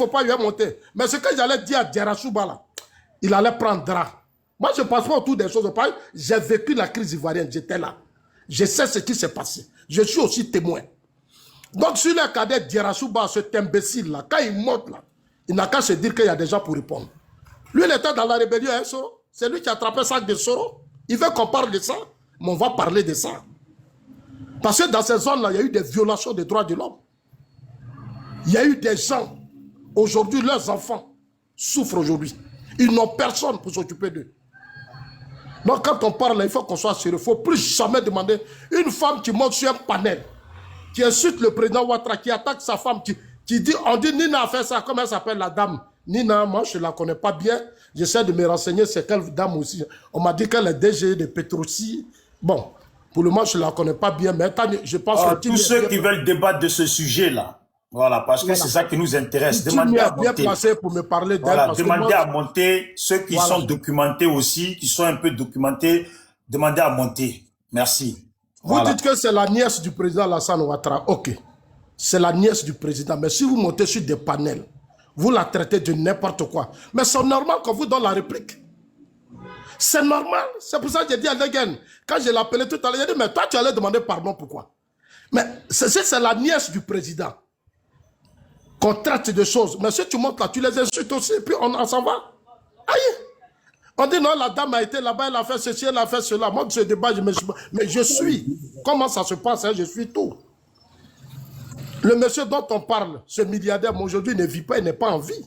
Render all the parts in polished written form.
faut pas lui monter. Mais ce que j'allais dire à Djerasouba, là, il allait prendre drap. Moi, je ne passe pas autour des choses. J'ai vécu la crise ivoirienne, j'étais là. Je sais ce qui s'est passé. Je suis aussi témoin. Donc, sur le cadet Djerasouba, cet imbécile-là, quand il monte là, il n'a qu'à se dire qu'il y a des gens pour répondre. Lui, il était dans la rébellion, hein, Soro. C'est lui qui a attrapé ça de Soro. Il veut qu'on parle de ça, mais on va parler de ça. Parce que dans ces zones-là, il y a eu des violations des droits de l'homme. Il y a eu des gens, aujourd'hui, leurs enfants souffrent aujourd'hui. Ils n'ont personne pour s'occuper d'eux. Donc, quand on parle, il faut qu'on soit sérieux. Il ne faut plus jamais demander une femme qui monte sur un panel, qui insulte le président Ouattara, qui attaque sa femme, qui dit, on dit Nina a fait ça, comment elle s'appelle la dame? Nina, moi je ne la connais pas bien, j'essaie de me renseigner, c'est quelle dame aussi. On m'a dit qu'elle est DG de Petrosi. Bon, pour le moment je ne la connais pas bien, mais je pense que... Tous ceux qui veulent débattre de ce sujet-là, voilà, parce que c'est ça qui nous intéresse. Demandez à bien placé pour me parler d'elle. Voilà, demandez à monter, ceux qui sont documentés aussi, qui sont un peu documentés, demandez à monter. Merci. Vous dites que c'est la nièce du président Alassane Ouattara. Ok, c'est la nièce du président. Mais si vous montez sur des panels, vous la traitez de n'importe quoi. Mais c'est normal qu'on vous donne la réplique. C'est normal. C'est pour ça que j'ai dit à Degen, quand je l'appelais tout à l'heure, j'ai dit, mais toi, tu allais demander pardon, pourquoi? Mais c'est la nièce du président qu'on traite de choses. Mais si tu montes là, tu les insultes aussi, et puis on s'en va. Aïe! On dit non, la dame a été là-bas, elle a fait ceci, elle a fait cela. Moi, ce débat, mais je suis. Comment ça se passe, hein? Je suis tout. Le monsieur dont on parle, ce milliardaire, aujourd'hui, ne vit pas, il n'est pas en vie.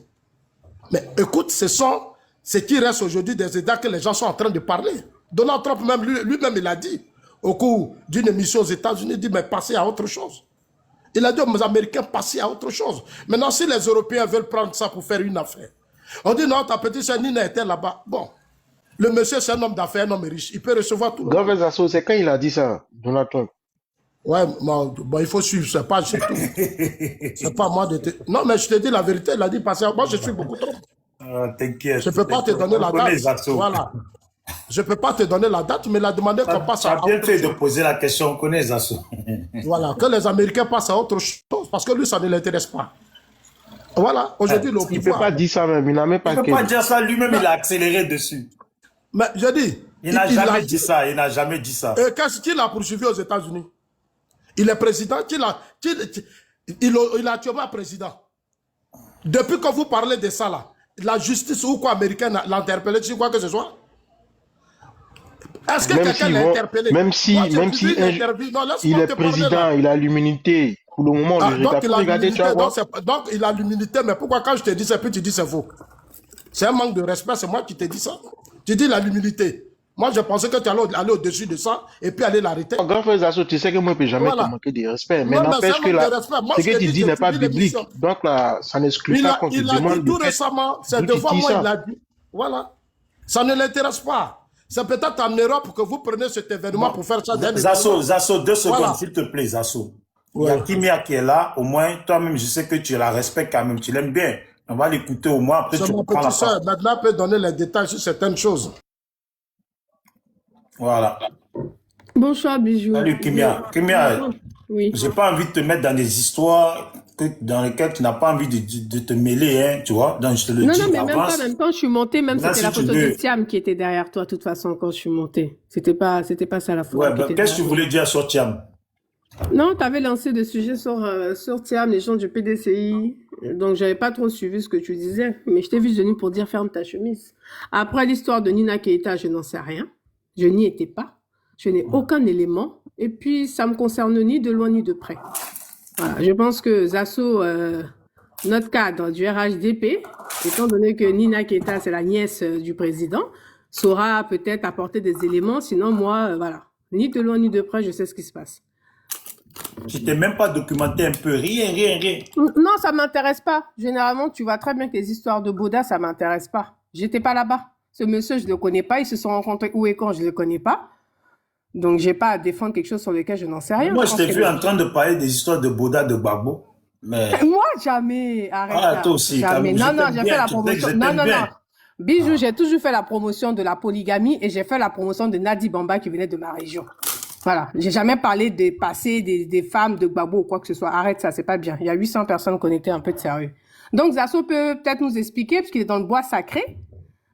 Mais écoute, ce qui reste aujourd'hui des États que les gens sont en train de parler. Donald Trump, même lui-même, il a dit, au cours d'une émission aux États-Unis, il dit, mais passez à autre chose. Il a dit aux Américains, passez à autre chose. Maintenant, si les Européens veulent prendre ça pour faire une affaire, on dit, non, ta petite sœur Nina était là-bas. Bon, le monsieur, c'est un homme d'affaires, un homme riche. Il peut recevoir tout. Grand Zasso, c'est quand il a dit ça, Donald Trump? Ouais, bon, il faut suivre, c'est pas tout. C'est pas moi de te... Non, mais je te dis la vérité, il a dit passer. Moi, je suis beaucoup trop. T'inquiète. Je ne peux pas te donner la date. Voilà. Je ne peux pas te donner la date, mais il a demandé qu'on passe à autre chose. Tu as bien fait de poser la question, on connaît Zasso. Voilà, que les Américains passent à autre chose, parce que lui, ça ne l'intéresse pas. Voilà, aujourd'hui, le pouvoir... Il ne peut pas dire ça même, il n'a même pas... Il ne peut pas dire ça, lui-même, il a accéléré dessus. Mais je dis... Il n'a jamais dit ça, il n'a jamais dit ça. Et qu'est-ce qu'il a poursuivi aux États-Unis? Il est président, il a tué un président. Depuis que vous parlez de ça, là, la justice ou quoi américaine l'a interpellé sur quoi que ce soit? Est-ce que quelqu'un l'a interpellé? Même si il est président, il a l'immunité. Pour le moment, on donc il a l'immunité, mais pourquoi quand je te dis ça, puis tu dis c'est faux? C'est un manque de respect, c'est moi qui te dis ça. Tu dis la l'immunité. Moi, je pensais que tu allais aller au-dessus de ça et puis aller l'arrêter. Grand frère Zasso, tu sais que moi, je ne peux jamais te manquer de respect. Mais n'empêche que ce que tu dis n'est pas biblique. Donc là, ça n'exclut pas qu'on te demande... Il a dit tout récemment, c'est devant moi, il a dit. Voilà. Ça ne l'intéresse pas. C'est peut-être en Europe que vous prenez cet événement pour faire ça. Zasso, 2 secondes, s'il te plaît, Zasso. Il y a Kimia qui est là, au moins, toi-même, je sais que tu la respectes quand même, tu l'aimes bien. On va l'écouter au moins, après tu comprends la soeur. Maintenant, peut donner les détails sur certaines choses. Voilà. Bonsoir, Bijou. Salut, Kimia. Kimia, oui. J'ai pas envie de te mettre dans des histoires dans lesquelles tu n'as pas envie de te mêler, hein, tu vois. Donc, je te le dis. Non, mais même pas, même quand je suis montée, même c'était la photo de Thiam qui était derrière toi, de toute façon, quand je suis montée. C'était pas ça la photo. Ouais, ben, qu'est-ce que tu voulais dire sur Thiam? Non, tu avais lancé des sujets sur Thiam, les gens du PDCI. Donc, j'avais pas trop suivi ce que tu disais. Mais je t'ai vu venir pour dire ferme ta chemise. Après l'histoire de Nina Keita, je n'en sais rien. Je n'y étais pas. Je n'ai aucun élément. Et puis, ça me concerne ni de loin ni de près. Voilà. Je pense que Zasso, notre cadre du RHDP, étant donné que Nina Keita, c'est la nièce du président, saura peut-être apporter des éléments. Sinon, moi, voilà. Ni de loin ni de près, je sais ce qui se passe. Tu t'es même pas documenté un peu, rien. Non, ça m'intéresse pas. Généralement, tu vois très bien que les histoires de Bouddha, ça m'intéresse pas. J'étais pas là-bas. Ce monsieur, je le connais pas. Ils se sont rencontrés où et quand, je le connais pas. Donc, j'ai pas à défendre quelque chose sur lequel je n'en sais rien. Moi, je t'ai vu en train de parler des histoires de Bouddha, de Gbagbo. Mais... Moi, jamais. Arrête. Ah, toi aussi. Jamais. Non, j'ai fait la promotion. Non. Bijou, j'ai toujours fait la promotion de la polygamie et j'ai fait la promotion de Nadi Bamba qui venait de ma région. Voilà, j'ai jamais parlé des passés, des femmes de Gbagbo ou quoi que ce soit. Arrête ça, c'est pas bien. Il y a 800 personnes connectées, un peu de sérieux. Donc, Zasso peut peut-être nous expliquer, parce qu'il est dans le bois sacré.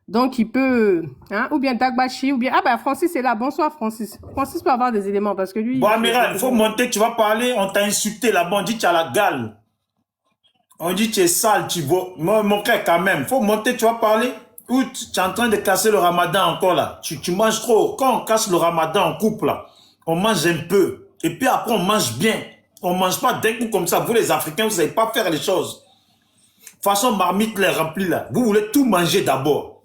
Donc, il peut, hein, ou bien Dagbashi, ou bien... Ah ben, Francis est là. Bonsoir, Francis. Francis peut avoir des éléments, parce que lui... Bon, amiral, il faut monter, tu vas parler, on t'a insulté là-bas, on dit que tu as la gale. On dit que tu es sale, tu vois. Mon frère, quand même, il faut monter, tu vas parler. Ou tu es en train de casser le ramadan encore là. Tu manges trop. Quand on casse le ramadan en couple là, on mange un peu. Et puis après, on mange bien. On ne mange pas d'un coup comme ça. Vous les Africains, vous ne savez pas faire les choses. De toute façon, marmite les remplie là. Vous voulez tout manger d'abord.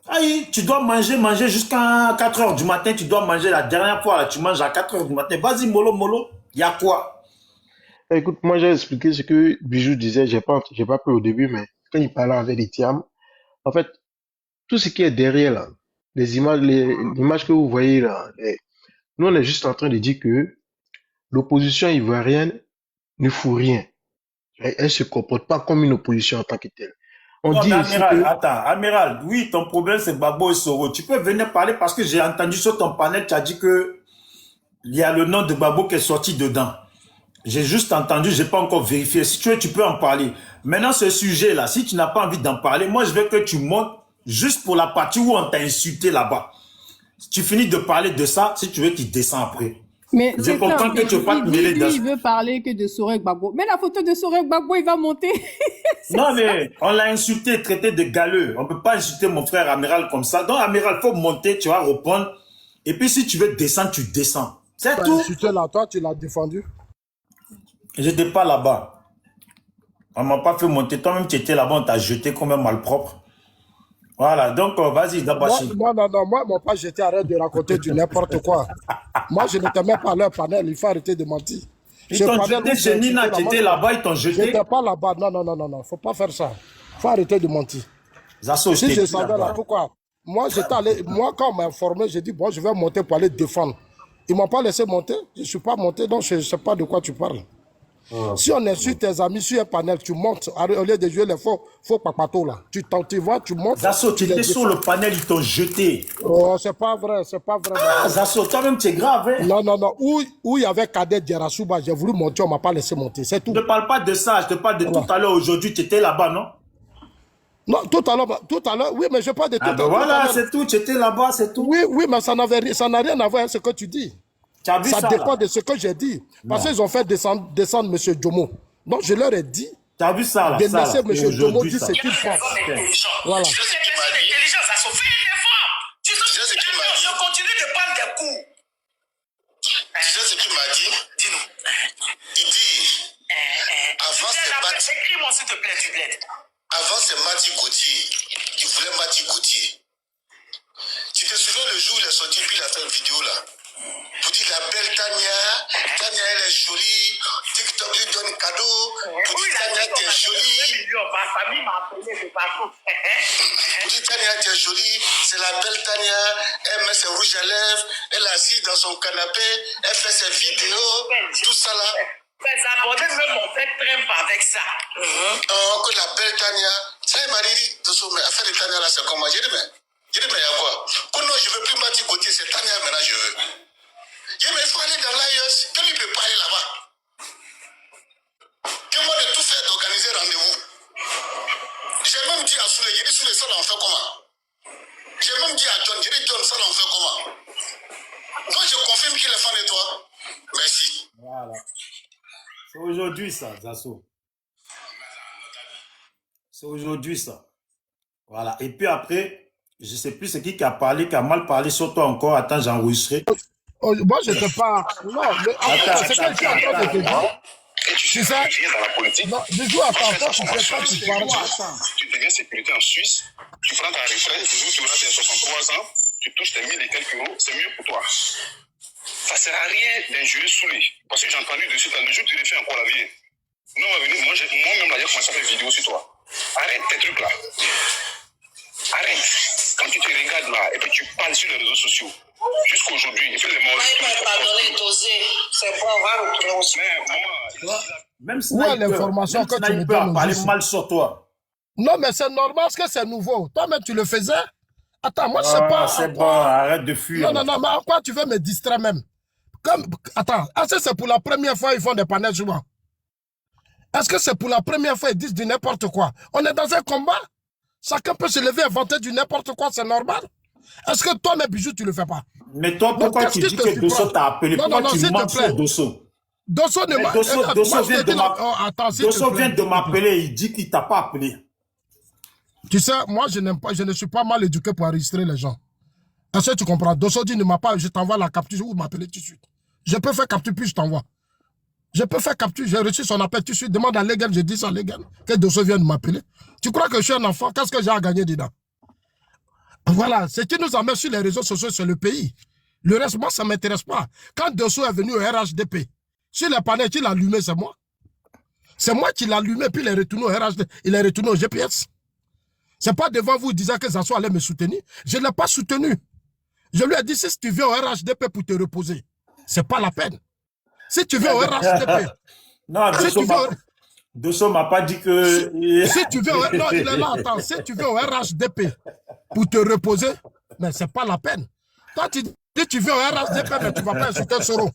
Aïe, tu dois manger jusqu'à 4 h du matin. Tu dois manger la dernière fois là. Tu manges à 4 h du matin. Vas-y, mollo. Il y a quoi? Écoute, moi j'ai expliqué ce que Bijou disait, j'ai pas pris au début, mais quand il parlait avec les Thiam, en fait, tout ce qui est derrière là, les images, l'image que vous voyez là, nous on est juste en train de dire que l'opposition ivoirienne ne fout rien. Elle se comporte pas comme une opposition en tant que telle. On Non, dit mais aussi amiral, que, attends, amiral, oui, ton problème c'est Gbagbo et Soro. Tu peux venir parler parce que j'ai entendu sur ton panel, tu as dit que il y a le nom de Gbagbo qui est sorti dedans. J'ai juste entendu, j'ai pas encore vérifié. Si tu veux, tu peux en parler. Maintenant, ce sujet-là, si tu n'as pas envie d'en parler, moi, je veux que tu montes juste pour la partie où on t'a insulté là-bas. Si tu finis de parler de ça, si tu veux, tu descends après. Mais Je comprends que tu ne veux pas te mêler dans lui, il veut parler que de Sorek Gbagbo. Mais la photo de Sorek Gbagbo, il va monter. Non, mais on l'a insulté, traité de galeux. On ne peut pas insulter mon frère amiral comme ça. Donc, amiral, il faut monter, tu vas répondre. Et puis, si tu veux descendre, tu descends. C'est tout. Insulté là, toi, tu l'as défendu. Je n'étais pas là-bas. On ne m'a pas fait monter. Toi-même, tu étais là-bas, on t'a jeté comme un malpropre. Voilà, donc vas-y, Dabashi. Moi, moi, mon père, j'étais arrêté de raconter du n'importe quoi. Moi, je n'étais même pas à leur panel, il faut arrêter de mentir. Ils t'ont jeté chez Nina, tu étais là-bas, ils t'ont jeté. J'étais pas là-bas, non, faut pas faire ça. Faut arrêter de mentir. Zasso, Si je savais là, pourquoi? Moi, j'étais allé, moi, quand on m'a informé, j'ai dit, bon, je vais monter pour aller défendre. Ils m'ont pas laissé monter, je ne suis pas monté, donc je ne sais pas de quoi tu parles. Si on insulte tes amis sur un panel, tu montes, au lieu de jouer les faux papatos là. Tu vois, tu montes. Zasso, tu étais sur le panel, ils t'ont jeté. Oh, c'est pas vrai, c'est pas vrai. Ah, Zasso, toi-même, tu es grave, hein? Non. Où il y avait Kadet Djerasouba, j'ai voulu monter, on m'a pas laissé monter, c'est tout. Je ne parle pas de ça, je te parle de tout à l'heure. Aujourd'hui, tu étais là-bas, non? Non, tout à l'heure, oui, mais je parle de tout à l'heure. Voilà, c'est tout, tu étais là-bas, c'est tout. Oui, mais ça n'a rien à voir avec ce que tu dis. Tu as vu ça dépend là? de ce que j'ai dit. Parce qu'ils ont fait descendre M. Jomo. Donc je leur ai dit tu as vu ça, là, de laisser M. Jomo dire ce qu'il pense. Voilà. Tu sais ce qu'il m'a dit? Tu sais ce qu'il m'a dit? Je continue de prendre des coups. Tu sais ce qu'il m'a dit? Dis-nous. Il dit, avant c'est Mati. Écris-moi s'il te plaît, tu l'aides. Avant c'est Mati Gauthier. Il voulait Mati Gauthier. Tu te souviens le jour où il est sorti, puis il a fait une vidéo là? Pour dire la belle Tania, Tania elle est jolie, TikTok lui donne cadeau, pour dire Tania t'es jolie. Ma famille m'a appelé de partout. Pour dire Tania t'es jolie, c'est la belle Tania, elle met ses rouges à lèvres, elle est assise dans son canapé, elle fait ses vidéos, tout ça là. Mes abonnés même m'ont fait trempe avec ça. Oh, que la belle Tania, ça il m'a dit, affaire de Tania là c'est comment? J'ai dit mais il y a quoi? Que non je veux plus Mati Gauthier, c'est Tania maintenant je veux. Il faut aller dans l'AIS, que lui ne peut pas aller là-bas. Que moi de tout faire d'organiser rendez-vous. J'ai même dit à Souley, j'ai dit Souley, ça l'en fait comment? J'ai même dit à John, j'ai dit John, ça l'en fait comment? Donc je confirme qu'il est fan de toi. Merci. Voilà. C'est aujourd'hui ça, Zasso. C'est aujourd'hui ça. Voilà. Et puis après, je ne sais plus c'est qui a parlé, qui a mal parlé sur toi encore. Attends, j'ai enregistré. Oh, moi, je ne sais pas. Non, mais c'est que je suis en train de te dire. Tu sais, dans la politique. Non, Bijou, attends, toi, tu sais pas, tu parles. Tu deviens sécurité en Suisse, tu prends ta retraite, le jour où tu auras tes 63 ans, tu touches tes 1000 et quelques euros, c'est mieux pour toi. Ça ne sert à rien d'injurer Souley. Parce que j'ai entendu dessus, le jour où tu refais encore la vie. Non, moi-même, là, j'ai commencé à faire une vidéo sur toi. Arrête tes trucs là. Arrête. Quand tu te regardes là, et puis tu parles sur les réseaux sociaux, jusqu'aujourd'hui, il fait les morts. C'est bon, on va retourner aussi. Même Où est l'information que tu me donnes parler mal sur toi. Non, mais c'est normal parce que c'est nouveau. Toi-même, tu le faisais. Attends, moi, je sais pas. C'est bon, arrête de fuir. Non, mais en quoi tu veux me distraire même? Attends, c'est pour la première fois qu'ils font des panels souvent. Est-ce que c'est pour la première fois qu'ils disent du n'importe quoi? On est dans un combat. Chacun peut se lever et inventer du n'importe quoi, c'est normal. Est-ce que toi, mes bijoux, tu ne le fais pas? Mais toi, pourquoi tu dis que Dosso t'a appelé? Pourquoi tu mens sur Dosso? Dosso ne m'a... Dosso vient de m'appeler, il dit qu'il t'a pas appelé. Tu sais, moi, je ne suis pas mal éduqué pour enregistrer les gens. Est-ce que tu comprends? Dosso dit ne m'a pas, je t'envoie la capture ou m'appeler tout de suite. Je peux faire capture, puis je t'envoie. Je peux faire capture, j'ai reçu son appel tout de suite, demande à Legan, je dis ça à Legan, que Dosso vient de m'appeler. Tu crois que je suis un enfant? Qu'est-ce que j'ai à gagner dedans? Voilà, ce qui nous amène sur les réseaux sociaux, c'est le pays. Le reste, moi, ça ne m'intéresse pas. Quand Dosso est venu au RHDP, sur les panneaux, qui l'a allumé, c'est moi. C'est moi qui l'ai allumé, puis il est retourné au RHDP, il est retourné au GPS. C'est pas devant vous disant que Zasso allait me soutenir. Je ne l'ai pas soutenu. Je lui ai dit, si tu viens au RHDP pour te reposer, c'est pas la peine. Si tu viens au RHDP... Non, Dosso m'a pas dit que... Si tu viens au... Non, il est là, attends. Si tu viens au RHDP pour te reposer, mais c'est pas la peine. Toi, tu dis, tu viens au RHDP, mais tu vas pas insulter Soro.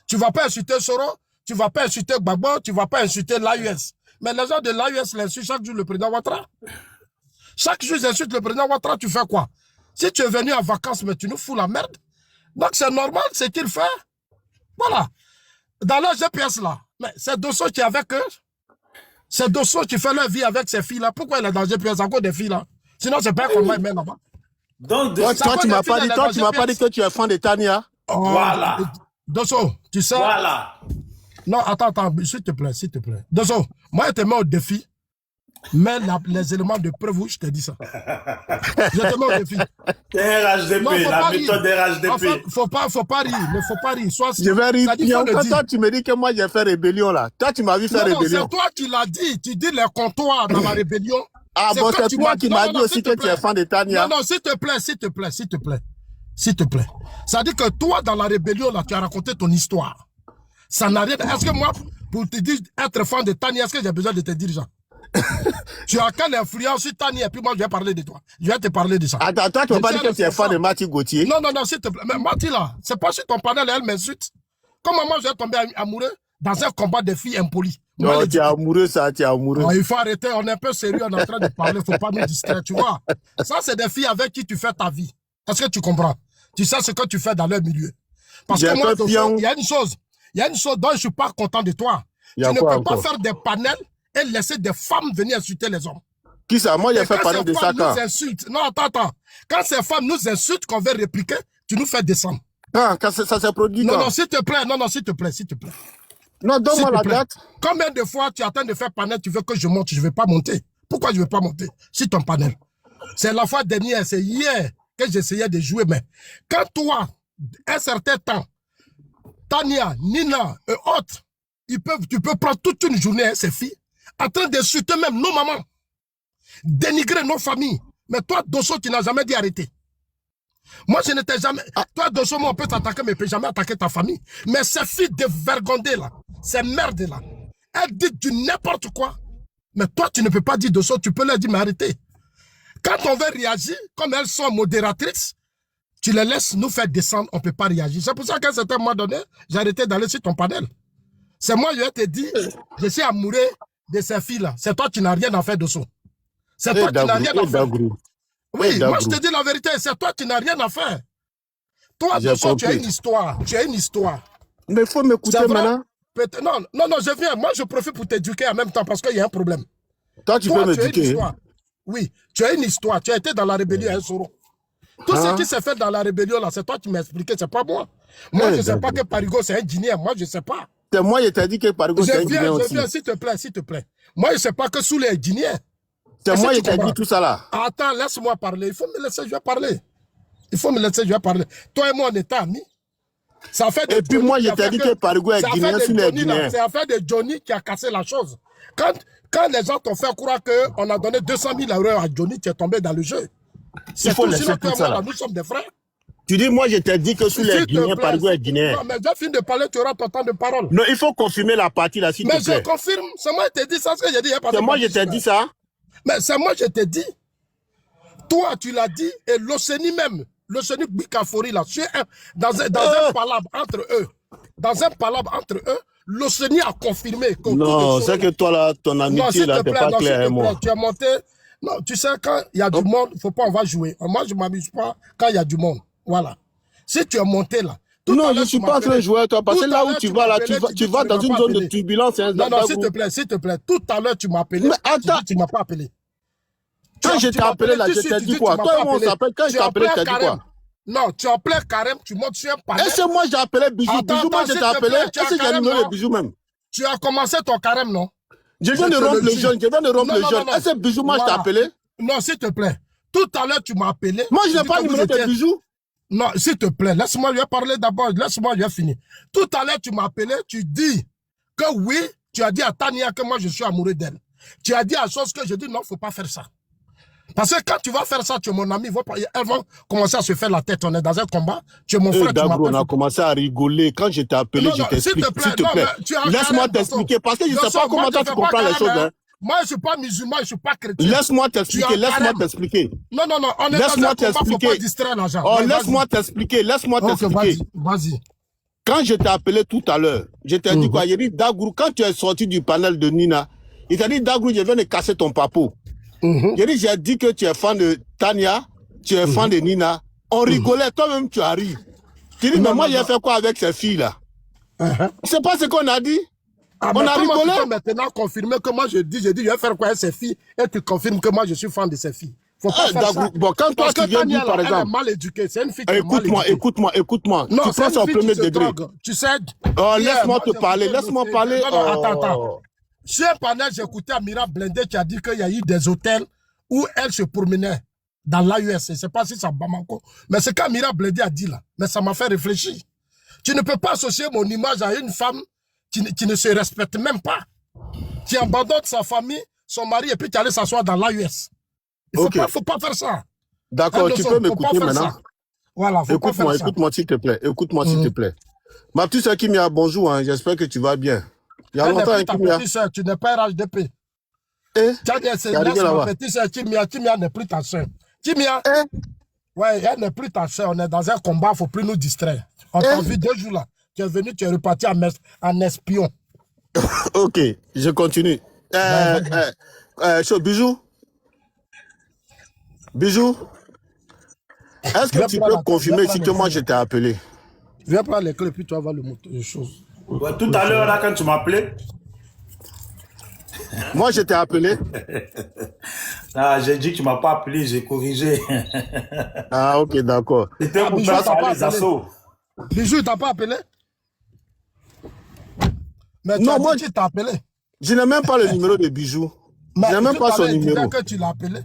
Tu vas pas insulter Soro, tu vas pas insulter Gbagbo, tu vas pas insulter l'AUS. Mais les gens de l'AUS l'insultent chaque jour le président Ouattara. Chaque jour, ils insultent le président Ouattara, tu fais quoi? Si tu es venu en vacances, mais tu nous fous la merde. Donc, c'est normal, c'est qu'il fait. Voilà. Dans leur GPS, là, mais c'est Dosso qui est avec eux. C'est Dosso qui fait leur vie avec ces filles-là. Pourquoi il est dans le GPS à cause des filles-là? Sinon, c'est pas comment il met là-bas. Donc, toi, tu m'as pas dit que tu es fan de Tania. Voilà. Dosso, tu sais. Voilà. Non, attends, s'il te plaît, s'il te plaît. Dosso, moi, je te mets au défi. Mais les éléments de preuve, je te dis ça. Je te mets au défi. RHDP, non, la méthode RHDP. Enfin, faut pas rire, ne faut pas rire. Soit, je vais rire. Toi, tu me dis que moi, j'ai fait rébellion, là. Toi, tu m'as vu faire rébellion. C'est toi qui l'as dit. Tu dis les comptoirs dans la rébellion. Ah bon, c'est toi qui m'as dit aussi que tu es fan de Tania. Non, s'il te plaît, s'il te plaît, s'il te plaît. S'il te plaît. Ça dit que toi, dans la rébellion, là, tu as raconté ton histoire. Ça n'a rien. Est-ce que moi, pour te dire être fan de Tania, est-ce que j'ai besoin de te dire ça? Tu as quelle influence sur Tania et puis moi je vais parler de toi. Je vais te parler de ça. Attends, toi tu m'as pas dit que tu es fan de Mati Gauthier. Non, s'il te plaît. Mais Mati là, c'est pas sur ton panel, elle m'insulte. Comment moi je vais tomber amoureux dans un combat de filles impolies? Non, tu es amoureux ça, tu es amoureux. Non, il faut arrêter, on est un peu sérieux, on est en train de parler, faut pas nous distraire, tu vois. Ça c'est des filles avec qui tu fais ta vie. Est-ce que tu comprends? Tu sais ce que tu fais dans leur milieu. Parce que moi, il y a une chose dont je suis pas content de toi. Tu ne peux pas faire des panels et laisser des femmes venir insulter les hommes. Qui ça? Moi, j'ai fait parler de ça quand? Non, attends. Quand ces femmes nous insultent, qu'on veut répliquer, tu nous fais descendre. Quand ça s'est produit quand? Non, s'il te plaît. Non, donne-moi la date. Combien de fois tu attends de faire panel, tu veux que je monte, je ne vais pas monter. Pourquoi je ne vais pas monter? C'est ton panel. C'est la fois dernière, c'est hier que j'essayais de jouer, mais quand toi, un certain temps, Tania, Nina et autres, tu peux prendre toute une journée, hein, ces filles, en train d'insulter même nos mamans, dénigrer nos familles. Mais toi, Dosso, tu n'as jamais dit arrêter. Moi, je n'étais jamais... Toi, Dosso, moi, on peut t'attaquer, mais on ne peut jamais attaquer ta famille. Mais ces filles dévergondées, là, ces merdes, là, elles disent du n'importe quoi. Mais toi, tu ne peux pas dire Dosso, tu peux leur dire, mais arrêtez. Quand on veut réagir, comme elles sont modératrices, tu les laisses nous faire descendre, on ne peut pas réagir. C'est pour ça qu'à un certain moment donné, j'ai arrêté d'aller sur ton panel. C'est moi, je te dis, je suis amoureux de ces filles-là. C'est toi qui n'as rien à faire de ça. C'est toi qui n'as rien à faire. Oui, moi je te dis la vérité, c'est toi qui n'as rien à faire. Toi, Dosso, tu as une histoire. Mais il faut m'écouter maintenant. Non, je viens. Moi, je profite pour t'éduquer en même temps parce qu'il y a un problème. Toi, tu peux m'éduquer. Oui, tu as une histoire. Tu as été dans la rébellion à Soro. Tout ce qui s'est fait dans la rébellion, là, c'est toi qui m'as expliqué, c'est pas moi. Moi, je ne sais pas que Parigo, c'est un Guinéen. Moi, je ne sais pas. C'est moi, je t'ai dit que Parigo, c'est un Guinéen aussi. Je viens, s'il te plaît. Moi, je ne sais pas que Soulé est Guinéen. C'est moi, je t'ai dit tout ça là. Attends, laisse-moi parler. Il faut me laisser, je vais parler. Toi et moi, on est amis. Et puis moi, je t'ai dit que Parigo est Guinéen, Soulé est Guinéen. C'est l'affaire de Johnny qui a cassé la chose. Quand les gens t'ont fait croire qu'on a donné 200 000 € à Johnny, tu es tombé dans le jeu. Il faut laisser tout ça là. Nous sommes des frères. Tu dis, moi, je t'ai dit que Soulé est Guinéen, Parigo est Guinéen. Non, mais j'ai fini de parler, tu auras ton temps de parole. Non, il faut confirmer la partie là, s'il te plaît. Mais je confirme, c'est moi qui t'ai dit ça, ce que j'ai dit. C'est moi, je t'ai dit ça. Mais c'est moi, je t'ai dit. Toi, tu l'as dit, et l'Océanie même, l'Océanie Bikafori, là, dans un palabre entre eux. dans un palabre entre eux, l'OCNI a confirmé que Non, c'est que toi, là, ton non, amitié, s'il là, te t'es plaît, pas non, s'il clair te avec plaît, moi. tu es monté. Non, tu sais, quand il y a du monde, il ne faut pas, on va jouer. Moi, je ne m'amuse pas quand il y a du monde. Voilà. Si tu es monté là, tout Non, à je l'heure, ne suis tu pas en train de m'appelais. jouer avec toi. Parce Tout que à là où l'heure, tu tu vas, là, m'appelais, tu dis vas que dans tu ne une m'as pas zone de appelé. turbulence. Hein, Non, non, s'il te Dagou. plaît, s'il te plaît. Tout à l'heure, tu m'as appelé. Mais Tu dis attends, que tu ne m'as pas appelé. quand je t'ai appelé, là, tout de je suite, t'ai tu dit dis que tu quoi? ne m'as Toi pas et moi, on appelé. s'appelle. Quand je Tu t'ai appelé, appelais je t'ai dit Carême. quoi? Non, tu appelais Carême, tu montes sur un panel. Est-ce que moi, j'ai appelé Bijou? Attends, Bijou, moi, attends, je s'il t'ai te appelé. plaît, tu Est-ce as que j'ai le Carême, numéro de non? Bijou même? Tu as commencé ton Carême, non? Je viens de te rompre le le jure. jeûne. Je viens de rompre Non, le non, jeûne. non, non. Est-ce que Bijou, moi, je t'ai Voilà. appelé? Non, s'il te plaît. Tout à l'heure, tu m'as appelé. Moi, je Tu n'ai dis pas que le vous numéro de étiez... Bijou. Non, s'il te plaît, laisse-moi lui parler d'abord. Laisse-moi lui finir. Tout à l'heure, tu m'as appelé, tu dis que oui, tu as dit à Tania que moi, je suis amoureux d'elle. Tu as dit à chose que je dis non, il ne faut pas faire ça. Parce que quand tu vas faire ça, tu es mon ami, elles vont commencer à se faire la tête. On est dans un combat. Tu es mon frère, tu Dagou, on m'appelles. a commencé à rigoler. Quand je t'ai appelé, Non, je non, s'il t'explique. te plaît, S'il te non, plaît. mais tu as Laisse-moi Carême, t'expliquer. Parce que je ne sais Gaston, pas comment moi, toi, je tu fais comprends pas les Carême, choses. hein. Hein. Moi, je ne suis pas musulman, je ne suis pas chrétien. Laisse-moi Tu t'expliquer. as Laisse-moi Carême. t'expliquer. Non, non, non, on est dans un Laisse-moi combat, il ne faut pas t'expliquer. distraire l'argent. Oh, Ouais, laisse-moi vas-y. t'expliquer. Laisse-moi Ok, t'expliquer. vas-y. Quand je t'ai appelé tout à l'heure, je t'ai dit quoi? Il dit, Dagourou, quand tu es sorti du panel de Nina, il t'a dit, Dagourou, je viens de casser ton papeau. J'ai dit que tu es fan de Tania, tu es fan de Nina. On rigolait, toi-même tu as ri. Tu dis, mais moi, j'ai fait quoi avec ces filles-là? C'est pas ce qu'on a dit? Ah, On mais a comment rigolé? tu peux maintenant confirmer que moi je dis, je vais faire quoi avec ces filles et tu confirmes que moi je suis fan de ces filles. Faut pas faire ça. Bon, quand toi Parce tu que viens Tania, dire, par là, elle est exemple, mal éduquée. C'est une fille qui est mal écoute-moi. Non, Tu c'est prends ça une au fille premier qui se degré. drogue. Tu sais. Oh, hier, laisse-moi moi, te j'ai parler, écouté laisse-moi le- parler. Non, non, Oh. attends. Sur un panel, j'ai écouté Amira Blindé qui a dit qu'il y a eu des hôtels où elle se promenait dans l'AUS. Je ne sais pas si c'est à Bamako. Mais c'est qu'Amira Blindé a dit là. Mais ça m'a fait réfléchir. Tu ne peux pas associer mon image à une femme qui ne se respecte même pas. Qui abandonne sa famille, son mari, et puis tu allais s'asseoir dans l'AUS. Il ne faut pas faire ça. D'accord, tu peux m'écouter maintenant. Voilà, faut pas faire ça. Écoute-moi s'il te plaît. Écoute-moi s'il te plaît. Ma petite soeur Kimia, bonjour, hein. J'espère que tu vas bien. Il y a Elle n'est longtemps, plus hein, ta Kimia. petite soeur, tu n'es pas RHDP. Eh? Tu as dit, c'est arrivé ma là-bas. petite soeur Kimia. Kimia n'est plus ta soeur. Kimia, ouais, elle n'est plus ta soeur. On est dans un combat, il ne faut plus nous distraire. On t'a vu 2 jours là. Tu es venu, tu es reparti en espion. Ok, je continue. Bijou. Est-ce que Viens tu prendre peux la- confirmer viens si prendre que moi les je t'ai appelé? Viens prendre les clés, puis tu vas voir le moteur de choses. Ouais, tout à l'heure, là, quand tu m'appelais, Moi je t'ai appelé. ah, j'ai dit que tu ne m'as pas appelé, j'ai corrigé. Ah ok, d'accord. C'était pour Bijou, faire t'as pas parler les appelé. assauts. Bijou, t'as pas appelé? Mais tu Non, as moi, dit qu'il t'a appelé. Je n'ai même pas le numéro de Bijou. Je Mais n'ai même tout pas à son l'heure, il disait numéro. que tu l'as appelé.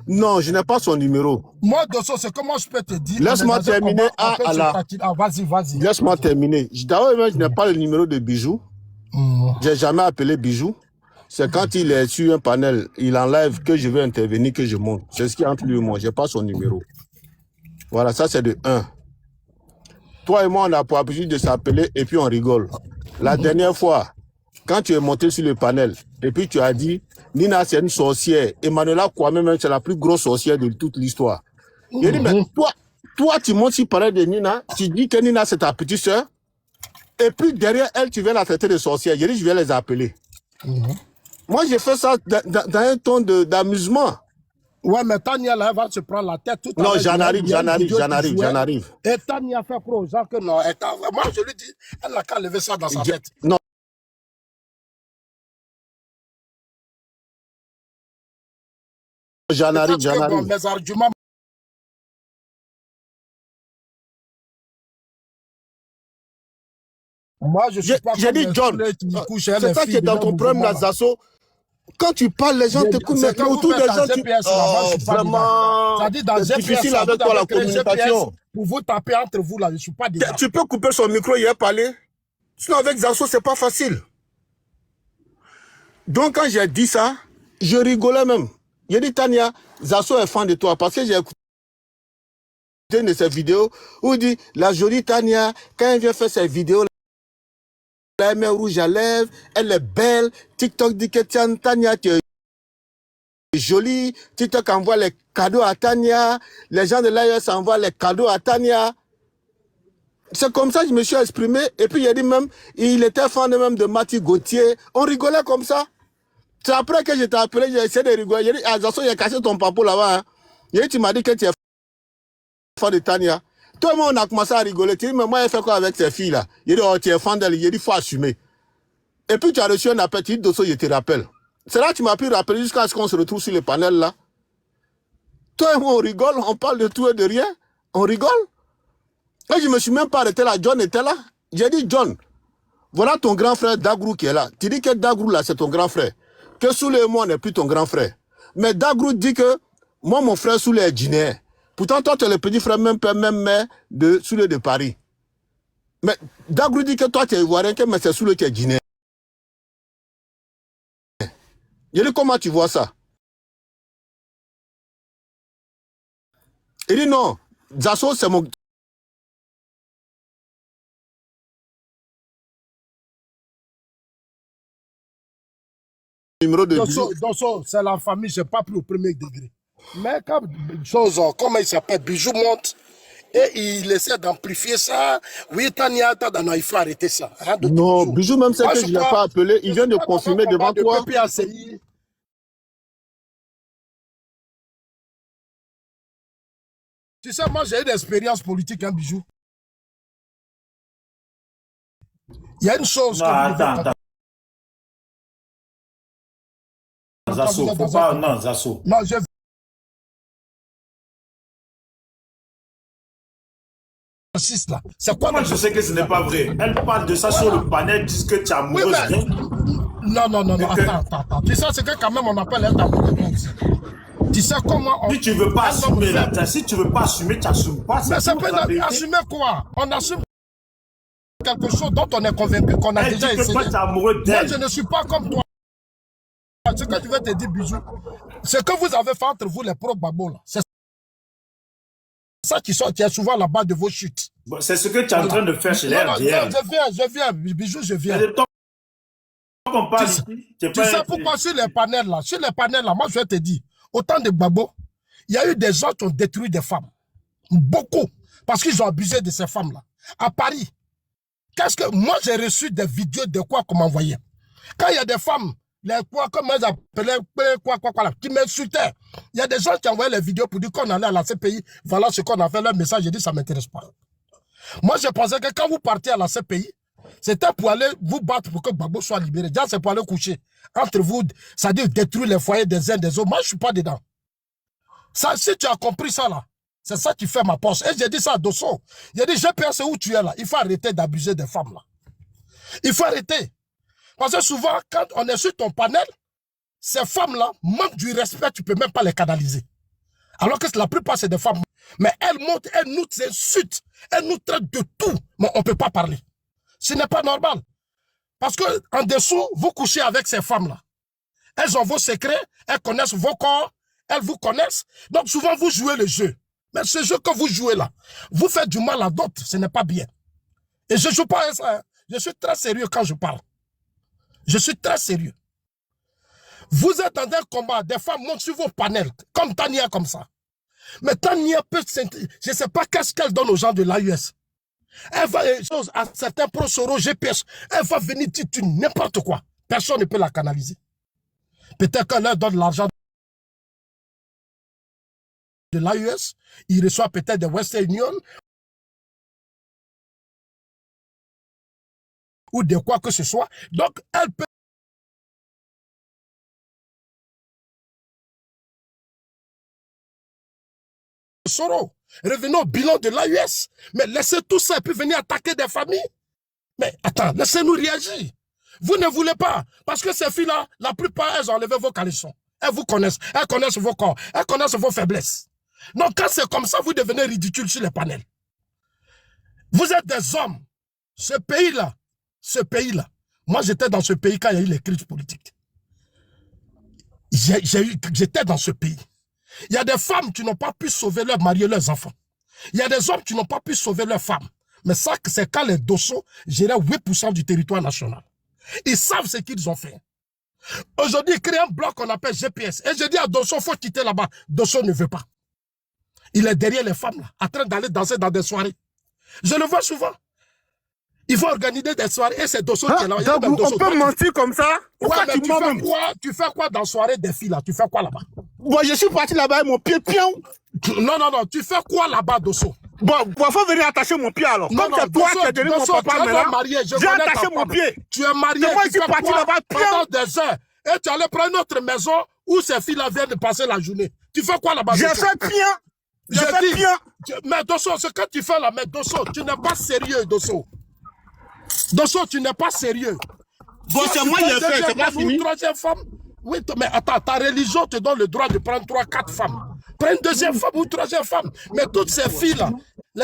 Non, je n'ai pas son numéro. Moi, Dosso, c'est comment je peux te dire. Laisse-moi on est dans un terminer. combat, Ah, on peut se Allah. tatiner. Ah, vas-y. Laisse-moi terminer. D'abord, je n'ai pas le numéro de Bijou. J'ai jamais appelé Bijou. C'est quand il est sur un panel, il enlève que je veux intervenir, que je monte. C'est ce qui est entre lui et moi. Je n'ai pas son numéro. Voilà, ça c'est de 1. Toi et moi, on a pour habitude de s'appeler et puis on rigole. La dernière fois, quand tu es monté sur le panel, et puis tu as dit, Nina c'est une sorcière. Emmanuela Kwame, même c'est la plus grosse sorcière de toute l'histoire. J'ai dit, mais toi, tu montes sur le panel de Nina, tu dis que Nina c'est ta petite soeur, et puis derrière elle, tu viens la traiter de sorcière. J'ai dit, je vais les appeler. Moi, j'ai fait ça dans un ton d'amusement. Ouais, mais Tania, là, elle va se prendre la tête tout à Non, l'heure. j'en Il y a une vidéo qui jouait. arrive. Et Tania fait croire aux gens que non. Moi, je lui dis, elle n'a qu'à lever ça dans sa tête. Non. J'en arrive. Bon, mes arguments. Moi, je suis pas J'ai dit, John, c'est ça qui est dans ton problème, là, Zasso. Quand tu parles, les gens t'écoutent, mais autour des gens, tu... Oh, vraiment, c'est difficile avec toi, la communication. Pour vous taper entre vous, là, je ne suis pas dedans. Tu peux couper son micro, il a parlé. Sinon, avec Zasso, c'est pas facile. Donc, quand j'ai dit ça, je rigolais même. J'ai dit, Tania, Zasso est fan de toi, parce que j'ai écouté une de ses vidéos où il dit, la jolie Tania, quand elle vient faire ses vidéos, elle met rouge à lèvres, elle est belle. TikTok dit que tiens, Tania, tu es jolie. TikTok envoie les cadeaux à Tania. Les gens de l'AES envoient les cadeaux à Tania. C'est comme ça que je me suis exprimé. Et puis, il a dit même, il était fan même de Mathieu Gauthier. On rigolait comme ça. C'est après que je t'ai appelé, j'ai essayé de rigoler. J'ai dit, ah, Zasso, il a cassé ton papo là-bas. Hein. Et tu m'as dit que tu es fan de Tania. Toi et moi, on a commencé à rigoler. Tu dis, mais moi, elle fait quoi avec ces filles-là? Il dit, oh, tu es fan d'elle. Il dit, il faut assumer. Et puis, tu as reçu un appel. Tu dis, Dosso, je te rappelle. C'est là que tu m'as pu rappeler jusqu'à ce qu'on se retrouve sur le panel là. Toi et moi, on rigole. On parle de tout et de rien. On rigole. Et je ne me suis même pas arrêté là. John était là. J'ai dit, John, voilà ton grand frère Dagrou qui est là. Tu dis que Dagrou là, c'est ton grand frère. Que Souley et moi, n'est plus ton grand frère. Mais Dagrou dit que moi, mon frère Souley est guinéen. Pourtant, toi, tu es le petit frère, même père, même mère de Souley de Paris. Mais Dagrou dit que toi, tu es ivoirien, mais c'est Souley qui est guinéen. Je dis, comment tu vois ça? Il dit, non, Zasso, c'est mon... numéro de... Dosso, c'est la famille, je n'ai pas pris au premier degré. Mais quand chose, comment il s'appelle, Bijou monte, et il essaie d'amplifier ça. Oui, Tania, non, il faut arrêter ça. Hein, non, Bijou, même c'est que je ne l'ai pas appelé, il vient de confirmer devant toi. Tu sais, moi, j'ai eu d'expérience politique, hein, Bijou. Il y a une chose... Non, attends. Zasso, faut pas... Non, Zasso. Non, je... C'est quoi? Moi, je sais que ce n'est pas vrai. Elle parle de ça sur le panel, disent que tu es amoureuse. Oui, mais... Non, attends. Tu sais, c'est que quand même, on appelle un tabou. Tu sais comment on... Si tu ne veux pas assumer, là, si tu ne veux pas assumer, tu n'assumes pas. Mais ça peut assumer quoi? On assume quelque chose dont on est convaincu qu'on a déjà essayé. Toi, tu es amoureux d'elle. Moi, je ne suis pas comme toi. Ce que tu veux te dire, Bijou, ce que vous avez fait entre vous, les pro-babos, là, c'est ça qui est souvent la base de vos chutes. Bon, c'est ce que tu es en train de faire chez les RDL. Je viens, Bijou, je viens. Tu sais pourquoi sur les panels là, moi je vais te dire, autant de babos, il y a eu des gens qui ont détruit des femmes. Beaucoup. Parce qu'ils ont abusé de ces femmes-là. À Paris, moi j'ai reçu des vidéos de quoi qu'on m'envoyait. Quand il y a des femmes, comment elles appelaient, qui m'insultaient, il y a des gens qui envoyaient les vidéos pour dire qu'on allait à la CPI, voilà ce qu'on a fait, leur message, j'ai dit ça ne m'intéresse pas. Moi je pensais que quand vous partez à la CPI, c'était pour aller vous battre pour que Gbagbo soit libéré. Déjà, c'est pour aller coucher entre vous, c'est-à-dire détruire les foyers des uns des autres. Moi, je ne suis pas dedans. Ça, si tu as compris ça, là, c'est ça qui fait ma poste. Et j'ai dit ça à Dosso. J'ai dit, GPS, où tu es là. Il faut arrêter d'abuser des femmes, là. Il faut arrêter. Parce que souvent, quand on est sur ton panel, ces femmes-là manquent du respect, tu ne peux même pas les canaliser. Alors que la plupart, c'est des femmes. Mais elles montent, elles nous insultent, elles nous traitent de tout, mais on ne peut pas parler. Ce n'est pas normal. Parce qu'en dessous, vous couchez avec ces femmes-là. Elles ont vos secrets, elles connaissent vos corps, elles vous connaissent. Donc souvent, vous jouez le jeu. Mais ce jeu que vous jouez là, vous faites du mal à d'autres, ce n'est pas bien. Et je ne joue pas à ça. Hein. Je suis très sérieux quand je parle. Je suis très sérieux. Vous êtes dans un combat, des femmes montent sur vos panels, comme Tania, comme ça. Mais Tania peut... Je ne sais pas qu'est-ce qu'elle donne aux gens de l'AUS. Elle va à certains pro-Soro, GPS, elle va venir dire n'importe quoi. Personne ne peut la canaliser. Peut-être qu'elle leur donne l'argent de l'AUS, il reçoit peut-être de Western Union ou de quoi que ce soit. Donc, elle peut Soro. Revenons au bilan de l'AUS. Mais laissez tout ça et puis venir attaquer des familles. Mais attends, laissez-nous réagir. Vous ne voulez pas. Parce que ces filles-là, la plupart, elles ont enlevé vos caleçons. Elles vous connaissent. Elles connaissent vos corps. Elles connaissent vos faiblesses. Donc quand c'est comme ça, vous devenez ridicule sur les panels. Vous êtes des hommes. Ce pays-là, moi j'étais dans ce pays quand il y a eu les crises politiques. J'étais dans ce pays. Il y a des femmes qui n'ont pas pu sauver leur mari et leurs enfants. Il y a des hommes qui n'ont pas pu sauver leurs femmes. Mais ça, c'est quand les Dosso géraient 8% du territoire national. Ils savent ce qu'ils ont fait. Aujourd'hui, ils créent un bloc qu'on appelle GPS. Et je dis à Dosso, il faut quitter là-bas. Dosso ne veut pas. Il est derrière les femmes, là, en train d'aller danser dans des soirées. Je le vois souvent. Il faut organiser des soirées et c'est Dosso qui est là. On peut mentir comme ça? Pourquoi ouais, tu fais quoi dans la soirée des filles là? Tu fais quoi là-bas? Moi, je suis parti là-bas et mon pied pion. Non, tu fais quoi là-bas, Dosso? Bon, il faut venir attacher mon pied alors. Non, comme c'est toi qui as donné mon papa maintenant, j'ai attaché mon pied. Tu es marié, moi, je suis parti là-bas pendant des heures. Et tu allais prendre une autre maison où ces filles-là viennent de passer la journée. Tu fais quoi là-bas? J'ai fait bien. Mais Dosso, ce que tu fais là, mais Dosso, tu n'es pas sérieux, Dosso. Dosso, tu n'es pas sérieux. Bon, c'est moi qui l'ai fait, c'est pas fini. Troisième femme. Oui, mais attends, ta religion te donne le droit de prendre 3, 4 femmes. Prends une deuxième femme ou troisième femme. Mais toutes ces filles-là,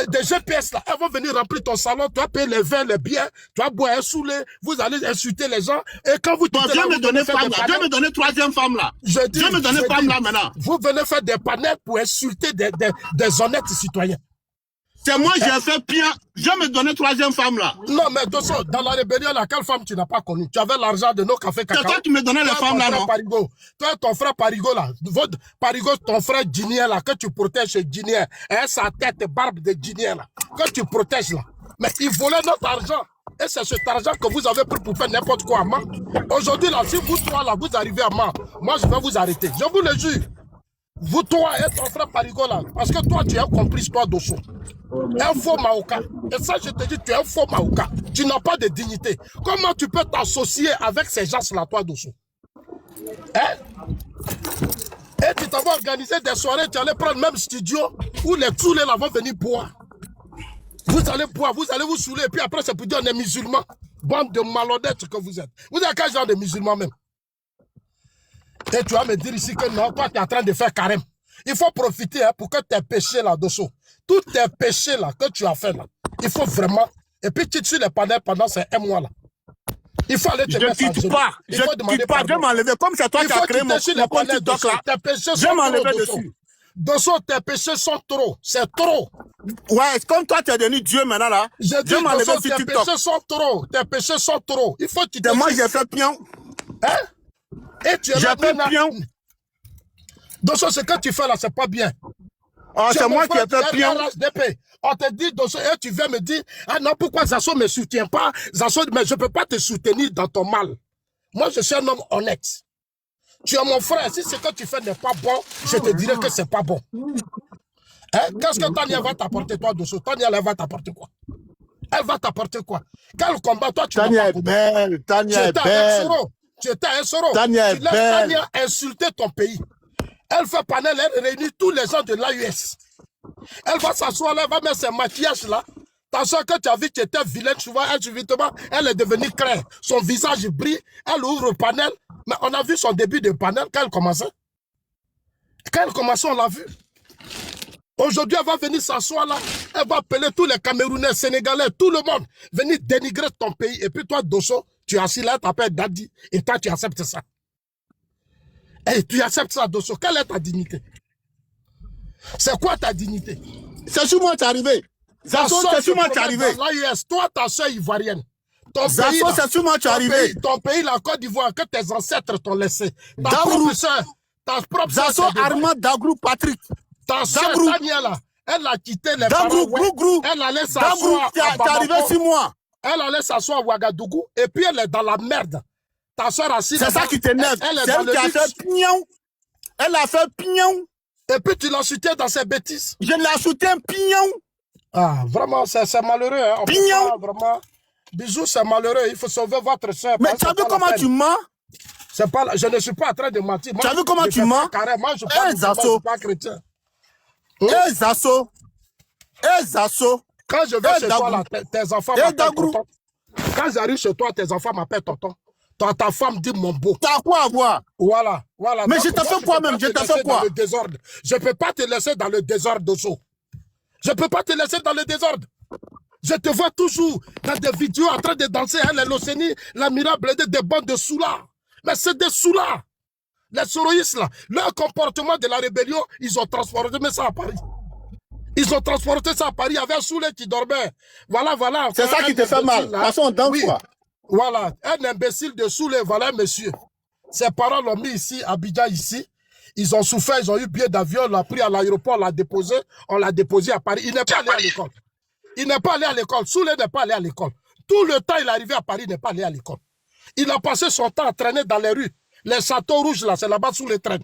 des GPS là, elles vont venir remplir ton salon, tu vas payer les vins, les biens, tu vas boire un saoulé, vous allez insulter les gens. Et quand vous viens me donner femme là, viens me donner troisième femme là. Viens me donner femme là maintenant. Vous venez faire des panels pour insulter des honnêtes citoyens. C'est moi, j'ai fait pire. Je me donner troisième femme là. Non, mais Dosso, dans la rébellion, là, quelle femme tu n'as pas connue? Tu avais l'argent de nos cafés cacao. C'est toi qui me donnais les femmes là, non? Parigo. Toi, ton frère Parigo là. Parigo, ton frère Djinier là, que tu protèges chez Djinier. Et sa tête barbe de Djinier là. Que tu protèges là. Mais il volait notre argent. Et c'est cet argent que vous avez pris pour faire n'importe quoi à Mans. Aujourd'hui là, si vous trois là, vous arrivez à Mans, moi je vais vous arrêter. Je vous le jure. Vous toi et ton frère Parigo là. Parce que toi, tu es un complice, toi, Dosso. Un faux Maoka. Et ça, je te dis, tu es un faux Maoka. Tu n'as pas de dignité. Comment tu peux t'associer avec ces gens-là, toi, Dosso? Hein? Et tu t'avais organisé des soirées, tu allais prendre même studio où les Tsoulés là vont venir boire. Vous allez boire, vous allez vous saouler, et puis après, c'est pour dire on est musulmans. Bande de malhonnêtes que vous êtes. Vous êtes quel genre de musulmans même? Et tu vas me dire ici que non, toi, tu es en train de faire carême. Il faut profiter hein, pour que tes péchés là, Dosso, tous tes péchés là que tu as fait là, il faut vraiment. Et puis tu suis les panels pendant ces 1 mois là. Il faut aller te mettre en genoux. Je ne quitte pas, je vais m'enlever. Comme c'est toi qui as créé mon compte TikTok là, tes péchés je vais m'enlever dessus. Dosso, tes péchés sont trop. C'est trop. Ouais, comme toi tu es devenu Dieu maintenant là. Je dis, m'enlever Dosso, sur tes TikTok. péchés sont trop. Tes péchés sont trop. Il faut que tu te. Moi j'ai fait pion. Hein? Et tu es j'ai fait pion. Dosso, ce que tu fais là, c'est pas bien. Oh, c'est moi qui ai fait pion. On te dit, Dosso, et tu viens me dire, ah non, pourquoi Zasso ne me soutient pas? Zasso, mais je ne peux pas te soutenir dans ton mal. Moi, je suis un homme honnête. Tu es mon frère. Si ce que tu fais n'est pas bon, je te dirai que c'est pas bon. Hein? Qu'est-ce que Tania va t'apporter, toi, Dosso? Tania, elle va t'apporter quoi? Elle va t'apporter quoi? Quel combat, toi, tu Tania est belle. Tania est belle. Tu étais un Soro. Tania est belle. Tania insulter ton pays. Elle fait panel, elle réunit tous les gens de l'AUS. Elle va s'asseoir là, elle va mettre ses maquillages là. Ta soeur que tu as vu, tu étais vilaine, tu vois, elle est devenue claire. Son visage brille, elle ouvre le panel. Mais on a vu son début de panel quand elle commençait. Quand elle commençait, on l'a vu. Aujourd'hui, elle va venir s'asseoir là. Elle va appeler tous les Camerounais, Sénégalais, tout le monde, venir dénigrer ton pays. Et puis toi, Dosso, tu es assis là, tu t'appelles Daddy. Et toi, tu acceptes ça. Et tu acceptes ça, Dosso. Quelle est ta dignité? C'est quoi ta dignité? C'est sur moi qui est arrivé. Zasso, c'est sur moi qui est arrivé. Toi, ta soeur ivoirienne. Zasso, c'est sur moi qui est arrivé. Ton pays, la Côte d'Ivoire, que tes ancêtres t'ont laissé. Ta propre soeur. Zasso, Armand Dagrou, Patrick. Ta soeur, Tania, là, elle a quitté les Dagrou, parents. Elle allait s'asseoir à Bamako. Arrivé 6 mois. Elle allait s'asseoir à Ouagadougou. Et puis, elle est dans la merde. Ta soeur assise. C'est ça qui t'énerve. C'est elle qui a fait pignon. Elle a fait pignon. Et puis tu l'as soutenu dans ses bêtises. Je l'ai soutenu pignon. Ah, vraiment, c'est malheureux. Hein. Pignon. Vraiment. Bisous, c'est malheureux. Il faut sauver votre soeur. Mais tu as vu comment tu mens? Je ne suis pas en train de mentir. Tu as vu comment tu mens? Moi, je ne suis pas chrétien. Zasso. Zasso. Quand je vais chez toi, là, tes enfants m'appellent tonton. Quand j'arrive chez toi, tes enfants m'appellent tonton. Ta femme dit mon beau. T'as quoi à voir? Voilà. Mais je t'ai fait quoi même? Je t'ai fait quoi? Je ne peux pas te laisser dans le désordre, Dosso. Je ne peux pas te laisser dans le désordre. Je te vois toujours dans des vidéos en train de danser, hein, les Loceni, la Mirable, des bandes de soulards. Mais c'est des soulards. Les soroïstes, là, leur comportement de la rébellion, ils ont transformé ça à Paris. Ils ont transporté ça à Paris. Il y avait un soulé qui dormait. Voilà. C'est ça qui te fait mal. De toute façon, on danse quoi? Voilà, un imbécile de Soulé, voilà, monsieur. Ses parents l'ont mis ici, à Abidjan, ici. Ils ont souffert, ils ont eu billet d'avion, on l'a pris à l'aéroport, on l'a déposé à Paris. Il n'est pas allé à l'école. Il n'est pas allé à l'école. Soulé n'est pas allé à l'école. Tout le temps, il est arrivé à Paris, il n'est pas allé à l'école. Il a passé son temps à traîner dans les rues. Les châteaux rouges, là, c'est là-bas sous les trains.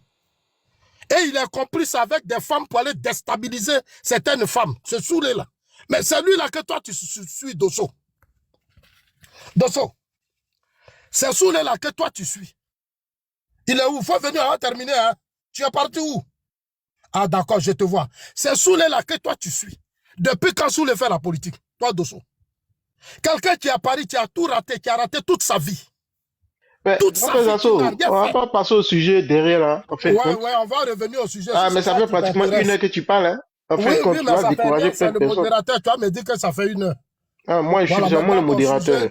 Et il est complice avec des femmes pour aller déstabiliser certaines femmes. C'est Soulé, là. Mais c'est lui, là, que toi, tu suis, Dosso. Dosso. C'est Soulé, là, que toi, tu suis. Il est où? Il faut venir, on va terminer, hein. Tu es parti où? Ah, d'accord, je te vois. C'est Soulé, là, que toi, tu suis. Depuis quand Soulé fait la politique? Toi, Dosso. Quelqu'un qui est à Paris, qui a tout raté, qui a raté toute sa vie. Mais, Toute sa vie, Zasso, qui n'a rien on va fait. pas passer au sujet derrière, là, en fin de compte. Ouais, on va revenir au sujet. Ah, Si mais c'est ça fait qui pratiquement t'intéresse. 1 heure que tu parles, hein. En fin Oui, de compte, oui, tu mais vas ça fait décourager rien, c'est plein de le personnes. modérateur. Tu vas me dire que ça fait 1 heure. Ah, moi, je suis Voilà, seulement le maintenant, modérateur.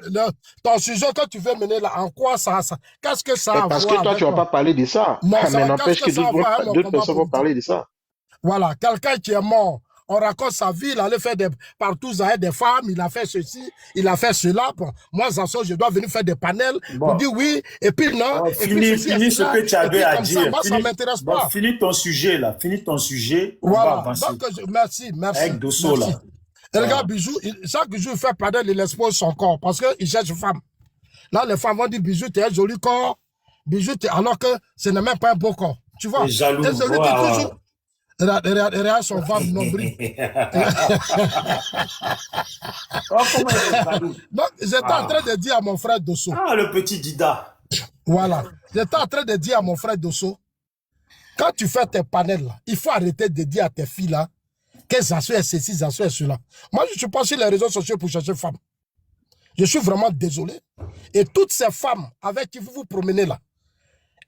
ton sujet que tu veux mener là, en quoi ça qu'est-ce que ça Mais a à parce voir que toi, avec tu vas pas parler de ça. Non, Ah, ça mais va, n'empêche qu'est-ce que que ça a à voir avec mon d'autres combat personnes vont politique? parler de ça. Voilà, quelqu'un qui est mort, on raconte sa vie, il allait faire partout avec des femmes, il a fait ceci, il a fait cela. Bon, moi, Zasso, je dois venir faire des panels pour dire oui, et puis non, et puis ceci, et Finis ce cela, que tu et avais puis à comme ça, dire. moi, ça ne m'intéresse pas. Finis ton sujet, là. Finis ton sujet. On va Voilà, avancer. donc, merci. Avec Dosso, Merci. là. Et regarde, Bijou, chaque jour, il fait panel, il expose son corps, parce qu'il cherche une femme. Là, les femmes vont dire, Bijou, tu as un joli corps, Bijou, alors que ce n'est même pas un beau corps. Tu vois? T'es jaloux. Et celui qui toujours... Regarde son ventre nombril. Oh, comment il est jaloux. Donc, j'étais en train de dire à mon frère Dosso. Ah, le petit Dida. Voilà. J'étais en train de dire à mon frère Dosso, quand tu fais tes panels, là, il faut arrêter de dire à tes filles là, que Zasso est ceci, Zasso est cela. Moi, je ne suis pas sur les réseaux sociaux pour chercher femme. Je suis vraiment désolé. Et toutes ces femmes avec qui vous vous promenez là,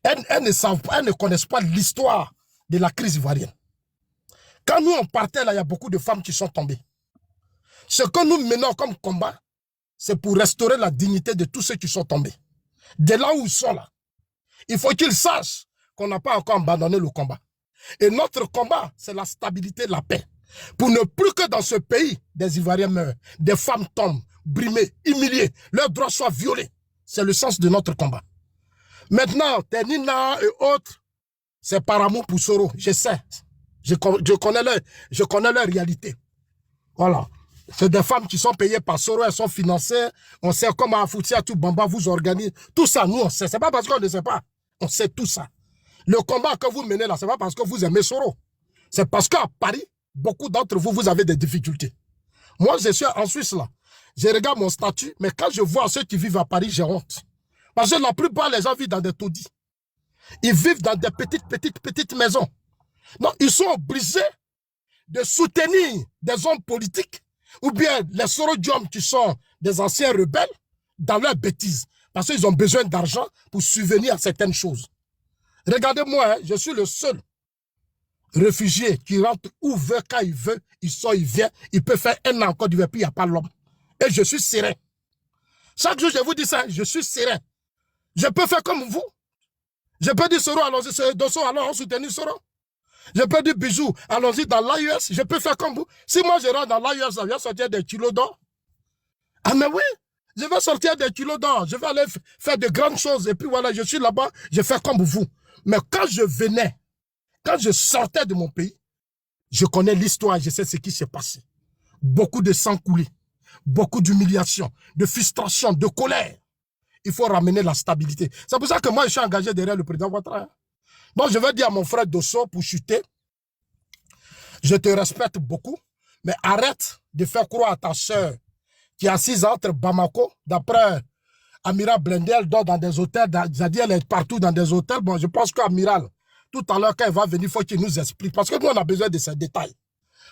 elles ne savent pas, elles ne connaissent pas l'histoire de la crise ivoirienne. Quand nous on partait là, il y a beaucoup de femmes qui sont tombées. Ce que nous menons comme combat, c'est pour restaurer la dignité de tous ceux qui sont tombés. De là où ils sont là. Il faut qu'ils sachent qu'on n'a pas encore abandonné le combat. Et notre combat, c'est la stabilité, la paix. Pour ne plus que dans ce pays, des Ivoiriens meurent, des femmes tombent, brimées, humiliées, leurs droits soient violés. C'est le sens de notre combat. Maintenant, Tenina et autres, c'est par amour pour Soro. Je sais. Je connais leur réalité. Voilà. C'est des femmes qui sont payées par Soro, elles sont financées. On sait comment Afoutia, tout Bamba vous organise. Tout ça, nous, on sait. C'est pas parce qu'on ne sait pas. On sait tout ça. Le combat que vous menez là, c'est pas parce que vous aimez Soro. C'est parce qu'à Paris, beaucoup d'entre vous, vous avez des difficultés. Moi, je suis en Suisse là. Je regarde mon statut, mais quand je vois ceux qui vivent à Paris, j'ai honte. Parce que la plupart des gens vivent dans des taudis. Ils vivent dans des petites maisons. Donc, ils sont obligés de soutenir des hommes politiques ou bien les sorodiums qui sont des anciens rebelles dans leurs bêtises. Parce qu'ils ont besoin d'argent pour subvenir à certaines choses. Regardez-moi, hein, je suis le seul réfugié qui rentre où veut, quand il veut, il sort, il vient, il peut faire 1 an encore, puis il n'y a pas l'homme. Et je suis serein. Chaque jour, je vous dis ça, je suis serein. Je peux faire comme vous. Je peux dire Soro, allons-y, Dosso, allons soutenir Soro. Je peux dire Bijou, allons-y dans l'AUS. Je peux faire comme vous. Si moi je rentre dans l'AUS, je vais sortir des kilos d'or. Ah mais oui, je vais sortir des kilos d'or. Je vais aller faire de grandes choses. Et puis voilà, je suis là-bas, je fais comme vous. Mais quand je venais, quand je sortais de mon pays, je connais l'histoire, je sais ce qui s'est passé. Beaucoup de sang coulé, beaucoup d'humiliation, de frustration, de colère. Il faut ramener la stabilité. C'est pour ça que moi, je suis engagé derrière le président Ouattara. Donc, je vais dire à mon frère Dosso pour chuter, je te respecte beaucoup, mais arrête de faire croire à ta soeur qui est assise entre Bamako, d'après Amiral Blendel, dort dans des hôtels, c'est-à-dire elle est partout dans des hôtels. Bon, je pense qu'Amiral, tout à l'heure, quand il va venir, il faut qu'il nous explique. Parce que nous, on a besoin de ces détails.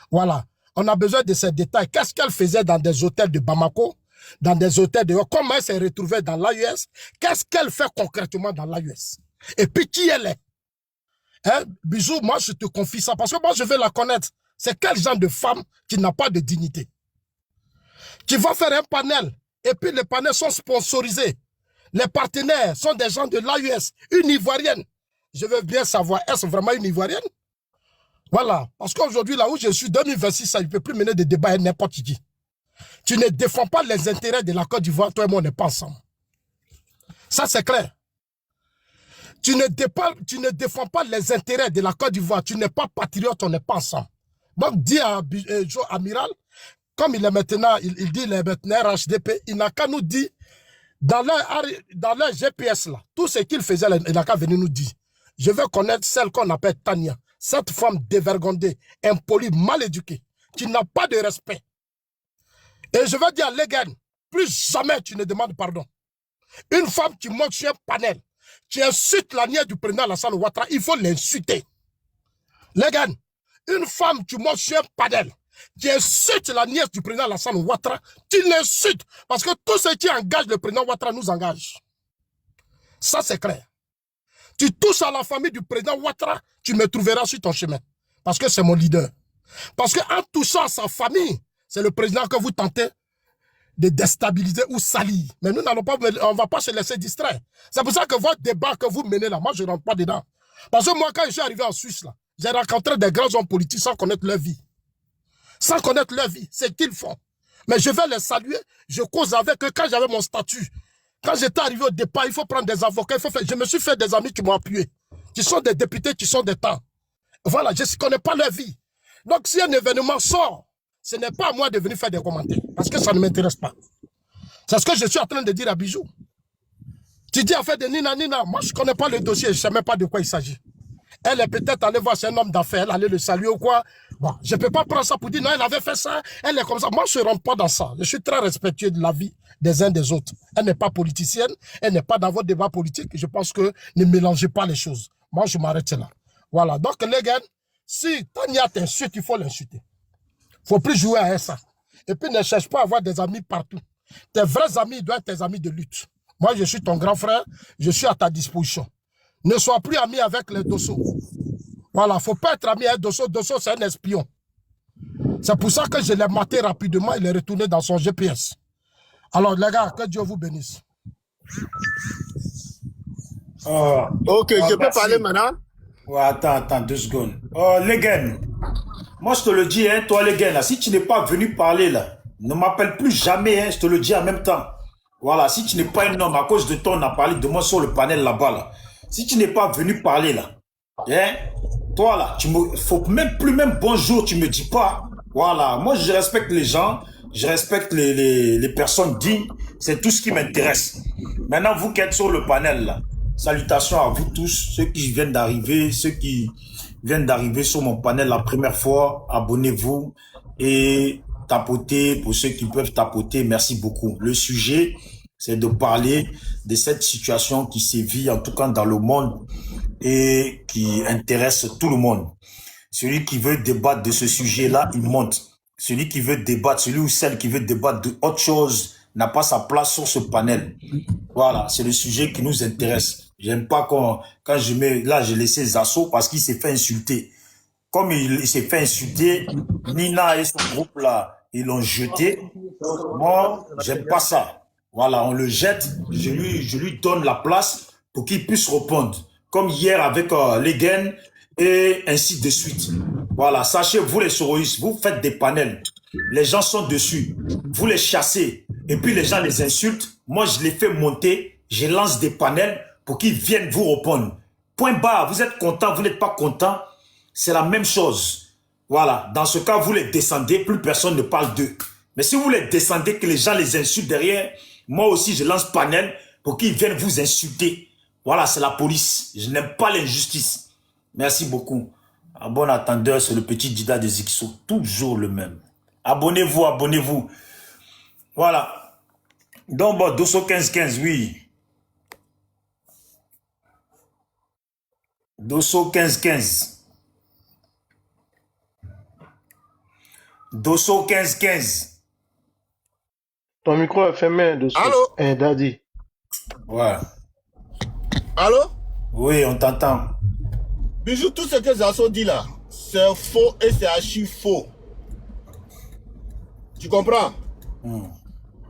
Voilà. On a besoin de ces détails. Qu'est-ce qu'elle faisait dans des hôtels de Bamako, dans des hôtels de... Comment elle s'est retrouvée dans l'AUS? Qu'est-ce qu'elle fait concrètement dans l'AUS? Et puis, qui elle est? Hein? Bijou, moi, je te confie ça. Parce que moi, je vais la connaître. C'est quel genre de femme qui n'a pas de dignité? Qui va faire un panel. Et puis, les panels sont sponsorisés. Les partenaires sont des gens de l'AUS. Une Ivoirienne. Je veux bien savoir, est-ce vraiment une Ivoirienne? Voilà. Parce qu'aujourd'hui, là où je suis, 2026, ça ne peut plus mener de débat avec n'importe qui. Tu ne défends pas les intérêts de la Côte d'Ivoire, toi et moi, on n'est pas ensemble. Ça, c'est clair. Tu ne défends pas les intérêts de la Côte d'Ivoire, tu n'es pas patriote, on n'est pas ensemble. Donc, dis à Amiral, comme il est maintenant, il dit il est maintenant RHDP, il n'a qu'à nous dire, dans leur GPS là, tout ce qu'il faisait, il n'a qu'à venir nous dire. Je veux connaître celle qu'on appelle Tania, cette femme dévergondée, impolie, mal éduquée, qui n'a pas de respect. Et je veux dire à Legan, plus jamais tu ne demandes pardon. Une femme qui monte sur un panel, qui insulte la nièce du président Alassane Ouattara, il faut l'insulter. Legan, une femme qui monte sur un panel, qui insulte la nièce du président Alassane Ouattara, tu l'insultes. Parce que tout ce qui engage le président Ouattara nous engage. Ça, c'est clair. Tu touches à la famille du président Ouattara, tu me trouveras sur ton chemin. Parce que c'est mon leader. Parce qu'en touchant à sa famille, c'est le président que vous tentez de déstabiliser ou salir. Mais nous n'allons pas, on ne va pas se laisser distraire. C'est pour ça que votre débat que vous menez là, moi je ne rentre pas dedans. Parce que moi quand je suis arrivé en Suisse là, j'ai rencontré des grands hommes politiques sans connaître leur vie. Sans connaître leur vie, c'est qu'ils font. Mais je vais les saluer, je cause avec eux quand j'avais mon statut. Quand j'étais arrivé au départ, il faut prendre des avocats, je me suis fait des amis qui m'ont appuyé, qui sont des députés, qui sont des temps. Voilà, je ne connais pas leur vie. Donc si un événement sort, ce n'est pas à moi de venir faire des commentaires, parce que ça ne m'intéresse pas. C'est ce que je suis en train de dire à Bijou. Tu dis affaire de Nina, moi je ne connais pas le dossier, je ne sais même pas de quoi il s'agit. Elle est peut-être allée voir, c'est un homme d'affaires, elle allait le saluer ou quoi. Bon, je ne peux pas prendre ça pour dire non, elle avait fait ça, elle est comme ça. Moi, je ne rentre pas dans ça. Je suis très respectueux de la vie des uns des autres. Elle n'est pas politicienne, elle n'est pas dans votre débat politique. Je pense que ne mélangez pas les choses. Moi, je m'arrête là. Voilà. Donc, les gars, si Tania t'insulte, il faut l'insulter. Il ne faut plus jouer à ça. Et puis, ne cherche pas à avoir des amis partout. Tes vrais amis doivent être tes amis de lutte. Moi, je suis ton grand frère, je suis à ta disposition. Ne sois plus ami avec les Dosso. Voilà, il ne faut pas être ami avec Dosso. Dosso, c'est un espion. C'est pour ça que je l'ai maté rapidement, il est retourné dans son GPS. Alors, les gars, que Dieu vous bénisse. Ok, je peux parler maintenant? Ouais, attends 2 secondes. Les gars, moi je te le dis, hein, toi les gars, là, si tu n'es pas venu parler là, ne m'appelle plus jamais, hein, je te le dis en même temps. Voilà, si tu n'es pas un homme, à cause de toi, on a parlé de moi sur le panel là-bas, là. Si tu n'es pas venu parler là, hein, toi là, faut même plus même bonjour, tu me dis pas. Voilà, moi je respecte les gens, je respecte les personnes dignes, c'est tout ce qui m'intéresse. Maintenant, vous qui êtes sur le panel là, salutations à vous tous, ceux qui viennent d'arriver, ceux qui viennent d'arriver sur mon panel la première fois, abonnez-vous et tapotez pour ceux qui peuvent tapoter, merci beaucoup. Le sujet, c'est de parler de cette situation qui sévit en tout cas dans le monde et qui intéresse tout le monde. Celui qui veut débattre de ce sujet-là, il monte. Celui qui veut débattre, celui ou celle qui veut débattre de autre chose, n'a pas sa place sur ce panel. Voilà, c'est le sujet qui nous intéresse. J'aime pas quand je mets, là j'ai laissé Zasso parce qu'il s'est fait insulter. Comme il s'est fait insulter, Nina et son groupe là, ils l'ont jeté. Moi, j'aime pas ça. Voilà, on le jette, je lui donne la place pour qu'il puisse répondre. Comme hier avec les gains et ainsi de suite. Voilà, sachez, vous les soroïstes, vous faites des panels. Les gens sont dessus. Vous les chassez. Et puis les gens les insultent. Moi, je les fais monter. Je lance des panels pour qu'ils viennent vous répondre. Point barre, vous êtes content, vous n'êtes pas content. C'est la même chose. Voilà, dans ce cas, vous les descendez, plus personne ne parle d'eux. Mais si vous les descendez, que les gens les insultent derrière, moi aussi, je lance panel pour qu'ils viennent vous insulter. Voilà, c'est la police. Je n'aime pas l'injustice. Merci beaucoup. Un bon attendeur, c'est le petit Dida des Zixo. Toujours le même. Abonnez-vous, abonnez-vous. Voilà. Donc, bon, 215-15, oui. 215-15. 215-15. Ton micro est fermé dessus. Allô? Daddy. Ouais. Allô? Oui, on t'entend. Bijou, tout ce que Zasso dit là, c'est faux et c'est archi faux. Tu comprends?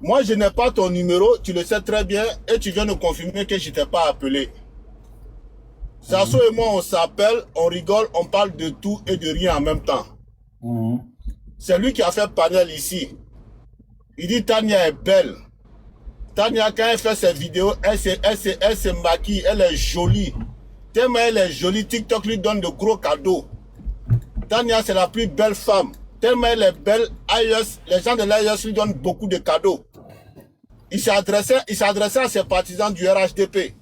Moi, je n'ai pas ton numéro, tu le sais très bien, et tu viens de confirmer que je ne t'ai pas appelé. Zasso et moi, on s'appelle, on rigole, on parle de tout et de rien en même temps. C'est lui qui a fait panel ici. Il dit Tania est belle. Tania, quand elle fait ses vidéos, elle se maquille, elle est jolie. Tellement elle est jolie, TikTok lui donne de gros cadeaux. Tania, c'est la plus belle femme. tellement elle est belle, les gens de l'AIS lui donnent beaucoup de cadeaux. Il s'est adressé à ses partisans du RHDP.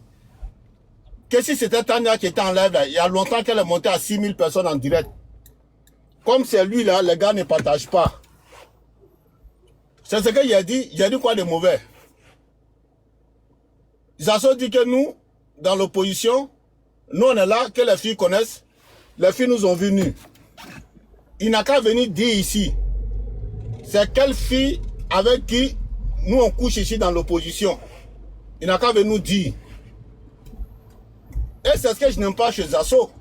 Que si c'était Tania qui était en live, là, il y a longtemps qu'elle est montée à 6000 personnes en direct. Comme c'est lui là, les gars ne partagent pas. C'est ce qu'il a dit. Il a dit quoi de mauvais? Zazo dit que nous, dans l'opposition, nous on est là, que les filles connaissent. Les filles nous ont vus nus. Il n'a qu'à venir dire ici. C'est quelle fille avec qui nous on couche ici dans l'opposition. Il n'a qu'à venir nous dire. Et c'est ce que je n'aime pas chez Zazo.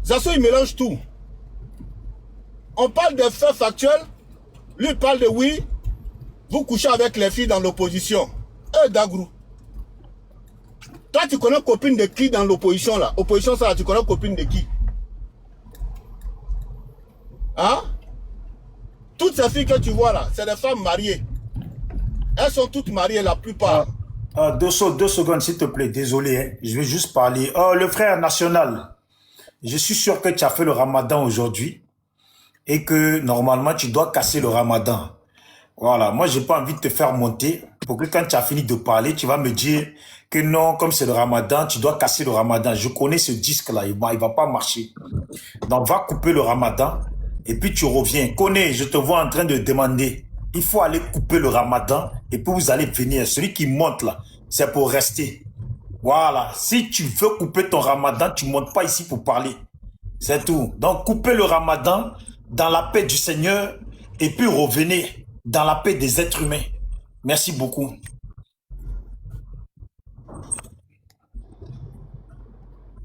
Zazo, il mélange tout. On parle de faits factuels. Lui parle de oui, vous couchez avec les filles dans l'opposition. Dagrou. Toi, tu connais copine de qui dans l'opposition là? Opposition, ça, tu connais copine de qui? Hein? Toutes ces filles que tu vois là, c'est des femmes mariées. Elles sont toutes mariées, la plupart. Deux secondes, s'il te plaît. Désolé, hein. Je vais juste parler. Oh, le frère national, je suis sûr que tu as fait le ramadan aujourd'hui et que normalement, tu dois casser le ramadan. Voilà, moi, j'ai pas envie de te faire monter pour que quand tu as fini de parler, tu vas me dire que non, comme c'est le ramadan, tu dois casser le ramadan. Je connais ce disque-là, il va pas marcher. Donc, va couper le ramadan et puis tu reviens. Connais, je te vois en train de demander. Il faut aller couper le ramadan et puis vous allez venir. Celui qui monte là, c'est pour rester. Voilà, si tu veux couper ton ramadan, tu montes pas ici pour parler. C'est tout. Donc, coupez le ramadan dans la paix du Seigneur et puis revenez dans la paix des êtres humains. Merci beaucoup.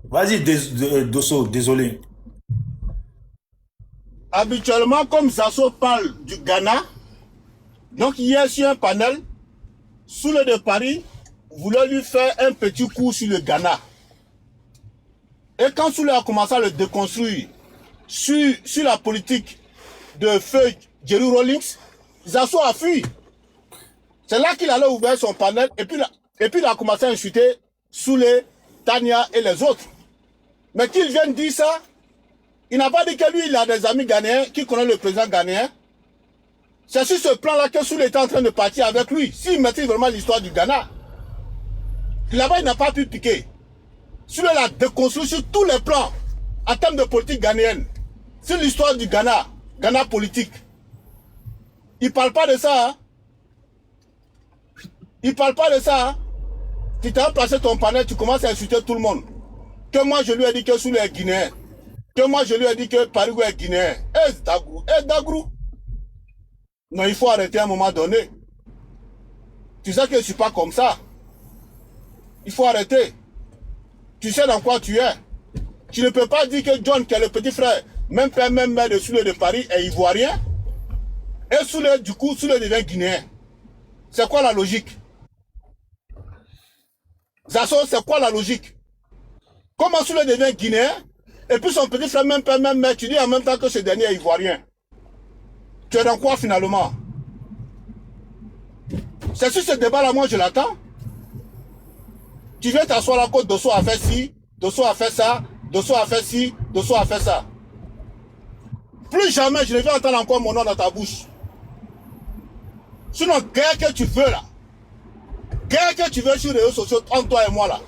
Vas-y, Dosso, désolé. Habituellement, comme Zazo parle du Ghana, donc hier sur un panel, Soule de Paris voulait lui faire un petit coup sur le Ghana. Et quand Soule a commencé à le déconstruire sur la politique de feu Jerry Rawlings, Zazo a fui. C'est là qu'il allait ouvrir son panel et puis il a commencé à insulter Soule, Tania et les autres. Mais qu'il vienne dire ça, il n'a pas dit que lui, il a des amis ghanéens qui connaissent le président ghanéen. C'est sur ce plan-là que Soule était en train de partir avec lui. S'il maîtrise vraiment l'histoire du Ghana, là-bas, il n'a pas pu piquer. Soule l'a déconstruit sur tous les plans en termes de politique ghanéenne. Sur l'histoire du Ghana, Ghana politique. Il ne parle pas de ça. Hein? Il ne parle pas de ça. Hein? Tu t'as placé ton panel, tu commences à insulter tout le monde. Que moi, je lui ai dit que Soule est guinéen. Que moi, je lui ai dit que Parigou est guinéen. Dagrou. Non, il faut arrêter à un moment donné. Tu sais que je ne suis pas comme ça. Il faut arrêter. Tu sais dans quoi tu es. Tu ne peux pas dire que John, qui est le petit frère, même père, même mère de Soule de Paris, est ivoirien. Et Soule, du coup, Soule devient guinéen. C'est quoi la logique? Zazo, c'est quoi la logique? Comment Soule devient guinéen? Et puis son petit frère, même père, même mère, tu dis en même temps que ce dernier est ivoirien. Tu es dans quoi finalement? C'est sur ce débat-là, moi je l'attends. Tu viens t'asseoir là, que Dosso a fait ci, Dosso a fait ça, Dosso a fait ci, Dosso a fait ça. Plus jamais je ne vais entendre encore mon nom dans ta bouche. Sinon, guerre que tu veux là, guerre que tu veux sur les réseaux sociaux, entre toi et moi là,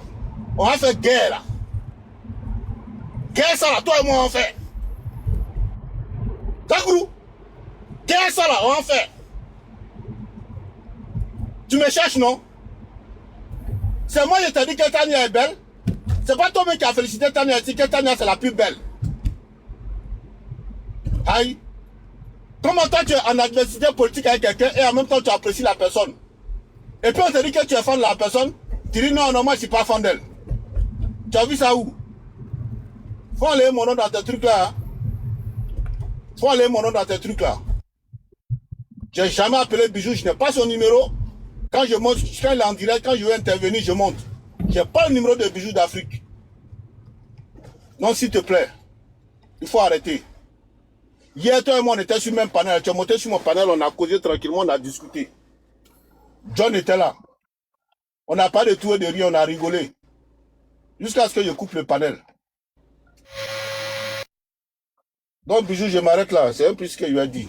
on va faire guerre là. Guerre ça là, toi et moi on fait. Dagrou. Guerre ça là, on va faire. Tu me cherches non? C'est moi qui t'ai dit que Tania est belle. C'est pas toi-même qui a félicité Tania et dit que Tania c'est la plus belle. Aïe. Comment toi tu es en adversité politique avec quelqu'un et en même temps tu apprécies la personne? Et puis on te dit que tu es fan de la personne. Tu dis non, non, moi je suis pas fan d'elle. Tu as vu ça où? Faut aller mon nom dans tes trucs là. Hein? Faut aller mon nom dans tes trucs là. J'ai jamais appelé Bijou, je n'ai pas son numéro. Quand je monte, quand il est en direct, quand je veux intervenir, je monte. Je n'ai pas le numéro de Bijou d'Afrique. Donc s'il te plaît, il faut arrêter. Hier, toi et moi, on était sur le même panel. Tu es monté sur mon panel, on a causé tranquillement, on a discuté. John était là. On n'a pas de tout et de rien, on a rigolé. Jusqu'à ce que je coupe le panel. Donc, Bijou, je m'arrête là. C'est un peu ce qu'il lui a dit.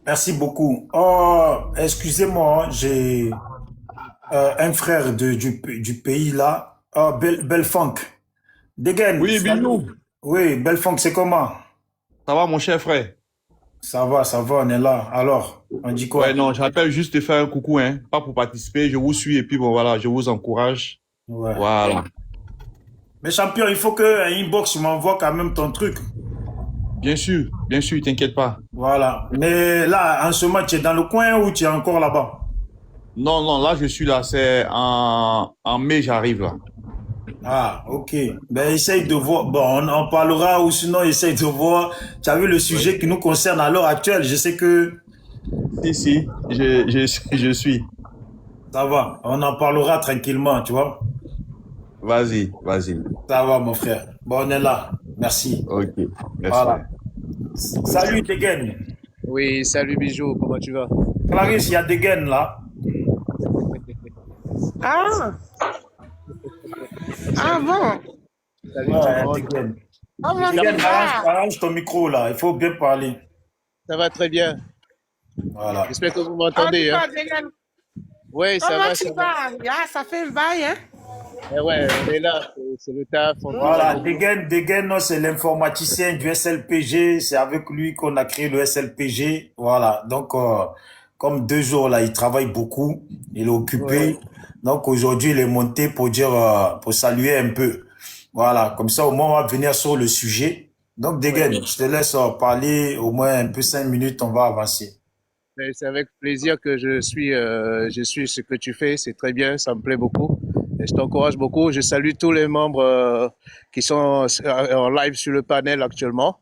Merci beaucoup. Oh, excusez-moi, hein, j'ai un frère du pays là. Oh, Belfunk. Degen, Oui, salut. bisous. Oui, Belfunk, c'est comment? Ça va, mon cher frère? Ça va, on est là. Alors, on dit Ouais, quoi? non, j'appelle juste te faire un coucou, hein. Pas pour participer, je vous suis et puis bon, voilà, je vous encourage. Ouais. Voilà. Mais champion, il faut que inbox m'envoie quand même ton truc. Bien sûr, t'inquiète pas. Voilà. Mais là, en ce moment, tu es dans le coin ou tu es encore là-bas? Non, non, là, je suis là, c'est en mai, j'arrive là. Ah, ok. Ben, essaye de voir. Bon, on en parlera ou sinon, essaye de voir. Tu as vu le Oui. sujet qui nous concerne à l'heure actuelle. Je sais que Si, je suis. ça va. On en parlera tranquillement, tu vois. Vas-y. Ça va, mon frère. Bon, on est là. Merci. Ok, merci. Voilà. Salut, Degen. Oui, salut Bijou, comment tu vas? Clarisse, il y a Degen là. Ah, ah bon? Salut Ouais, tout le monde. Degen. Comment tu Degen, vas? arrange ton micro là. Il faut bien parler. Ça va très bien. Voilà. J'espère que vous On dit m'entendez, hein? quoi, Degen? Oui, ça Comment va, tu ça va. vas? Ah, ça fait un bail, hein? Eh ouais, on est là, c'est le taf, on travaille Voilà, beaucoup. Degen, non, c'est l'informaticien du SLPG. C'est avec lui qu'on a créé le SLPG. Voilà. Donc, comme 2 jours là, il travaille beaucoup. Il est Ouais, occupé. Donc, aujourd'hui, il est monté pour dire, pour saluer un peu. Voilà. Comme ça, au moins, on va venir sur le sujet. Donc, ouais. Degen, je te laisse parler au moins un peu 5 minutes. On va avancer. Mais c'est avec plaisir que je suis ce que tu fais, c'est très bien, ça me plaît beaucoup. Et je t'encourage beaucoup. Je salue tous les membres qui sont en live sur le panel actuellement.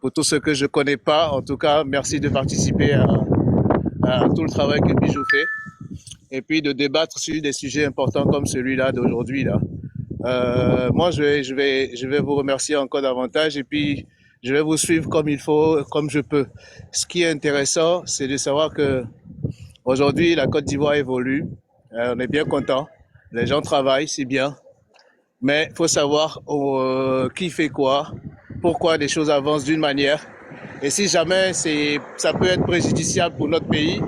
Pour tous ceux que je connais pas, en tout cas, merci de participer à tout le travail que Bijou fait. Et puis de débattre sur des sujets importants comme celui-là d'aujourd'hui là. Moi, je vais vous remercier encore davantage et puis je vais vous suivre comme il faut, comme je peux. Ce qui est intéressant, c'est de savoir que aujourd'hui la Côte d'Ivoire évolue. On est bien content. Les gens travaillent, c'est bien. Mais il faut savoir qui fait quoi, pourquoi les choses avancent d'une manière. Et si jamais ça peut être préjudiciable pour notre pays,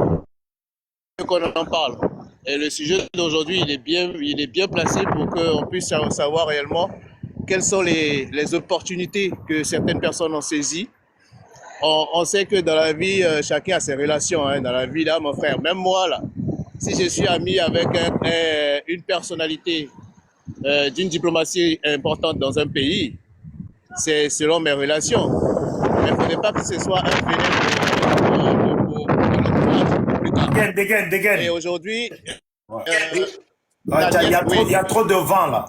qu'on en parle. Et le sujet d'aujourd'hui, il est bien placé pour qu'on puisse savoir réellement quelles sont les opportunités que certaines personnes ont saisies. On sait que dans la vie, chacun a ses relations. Hein. Dans la vie, là, mon frère, même moi, là, si je suis ami avec une personnalité d'une diplomatie importante dans un pays, c'est selon mes relations. Mais il ne faudrait pas que ce soit un vénin pour plus tard. Et Degen. aujourd'hui, Ouais. euh, Ouais, la nièce, il y a trop de vent là.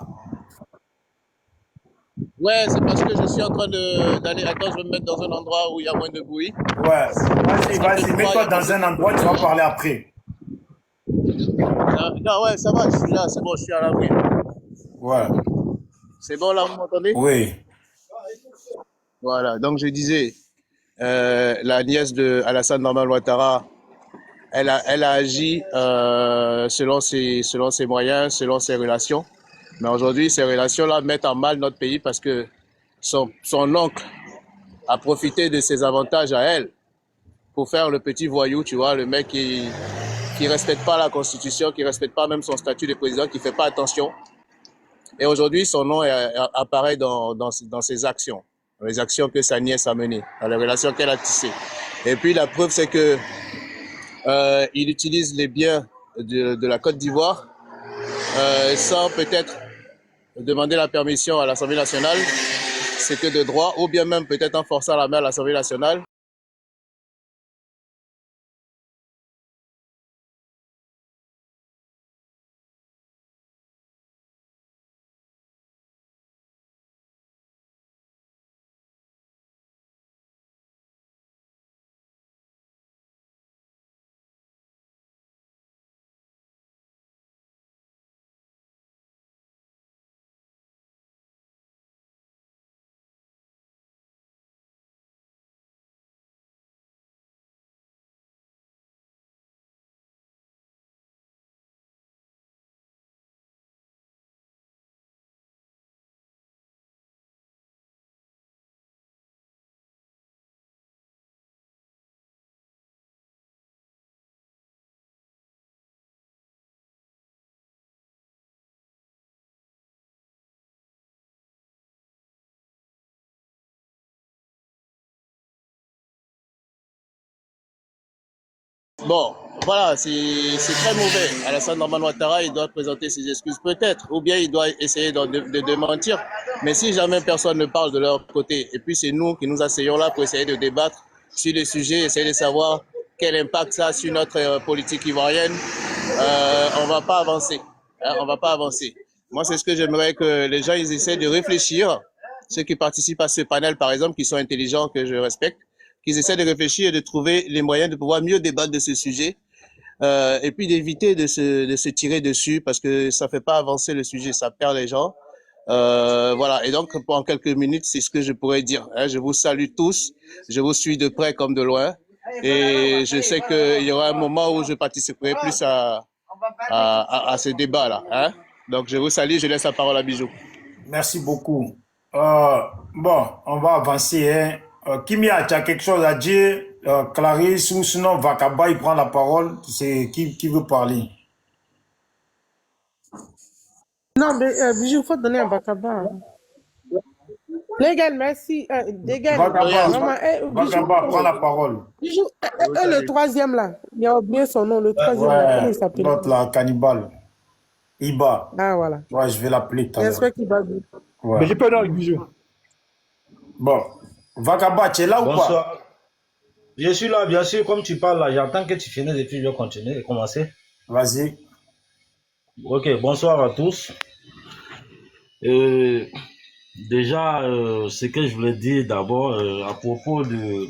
ouais, c'est parce que je suis en train d'aller. Attends, je vais me mettre dans un endroit où il y a moins de bruit. Ouais. Vas-y, Parce que mets-toi dans un endroit, tu vas parler après. Non, ouais, ça va, je suis là, c'est bon, je suis à l'abri. Ouais. C'est bon, là, vous m'entendez? Oui. Voilà, donc je disais, la nièce de Alassane Norman Ouattara, elle a agi selon ses moyens, selon ses relations. Mais aujourd'hui, ces relations-là mettent en mal notre pays parce que son oncle a profité de ses avantages à elle pour faire le petit voyou, tu vois, le mec qui respecte pas la Constitution, qui respecte pas même son statut de président, qui fait pas attention. Et aujourd'hui, son nom apparaît dans ses actions, dans les actions que sa nièce a menées, dans les relations qu'elle a tissées. Et puis la preuve, c'est que il utilise les biens de la Côte d'Ivoire sans peut-être demander la permission à l'Assemblée nationale, c'est que de droit, ou bien même peut-être en forçant la main à l'Assemblée nationale. Bon, voilà, c'est très mauvais. Alassane Draman Ouattara, il doit présenter ses excuses peut-être, ou bien il doit essayer de démentir. Mais si jamais personne ne parle de leur côté, et puis c'est nous qui nous asseyons là pour essayer de débattre sur les sujets, essayer de savoir quel impact ça a sur notre politique ivoirienne, on va pas avancer. Hein, on va pas avancer. Moi, c'est ce que j'aimerais que les gens ils essaient de réfléchir. Ceux qui participent à ce panel, par exemple, qui sont intelligents, que je respecte, qu'ils essaient de réfléchir et de trouver les moyens de pouvoir mieux débattre de ce sujet, et puis d'éviter de se tirer dessus, parce que ça fait pas avancer le sujet, ça perd les gens. Voilà. Et donc, pendant quelques minutes, c'est ce que je pourrais dire. Hein. Je vous salue tous. Je vous suis de près comme de loin. Et je sais qu'il y aura un moment où je participerai plus à ce débat-là. Hein. Donc, je vous salue. Je laisse la parole à Bijou. Merci beaucoup. Bon, on va avancer. Hein. Kimia, tu as quelque chose à dire? Clarisse, ou sinon Vakaba, il prend la parole. C'est qui veut parler? Non, mais Bijou, il faut donner un Bakaba. Les gars, merci. Les gars, Vakaba, prends la parole. Bijou, le troisième là, il a oublié son nom, le troisième là, comment il s'appelle? L'autre là, cannibale. Iba. Ah, voilà. Ouais, je vais l'appeler tout à l'heure. J'espère qu'il va bien. Ouais. Mais j'ai pas avec Bijou. Bon. Vakaba, tu es là ou pas? Bonsoir. Je suis là, bien sûr, comme tu parles là, j'attends que tu finisses et puis je vais continuer et commencer. Vas-y. Ok, bonsoir à tous. Déjà, ce que je voulais dire d'abord à propos de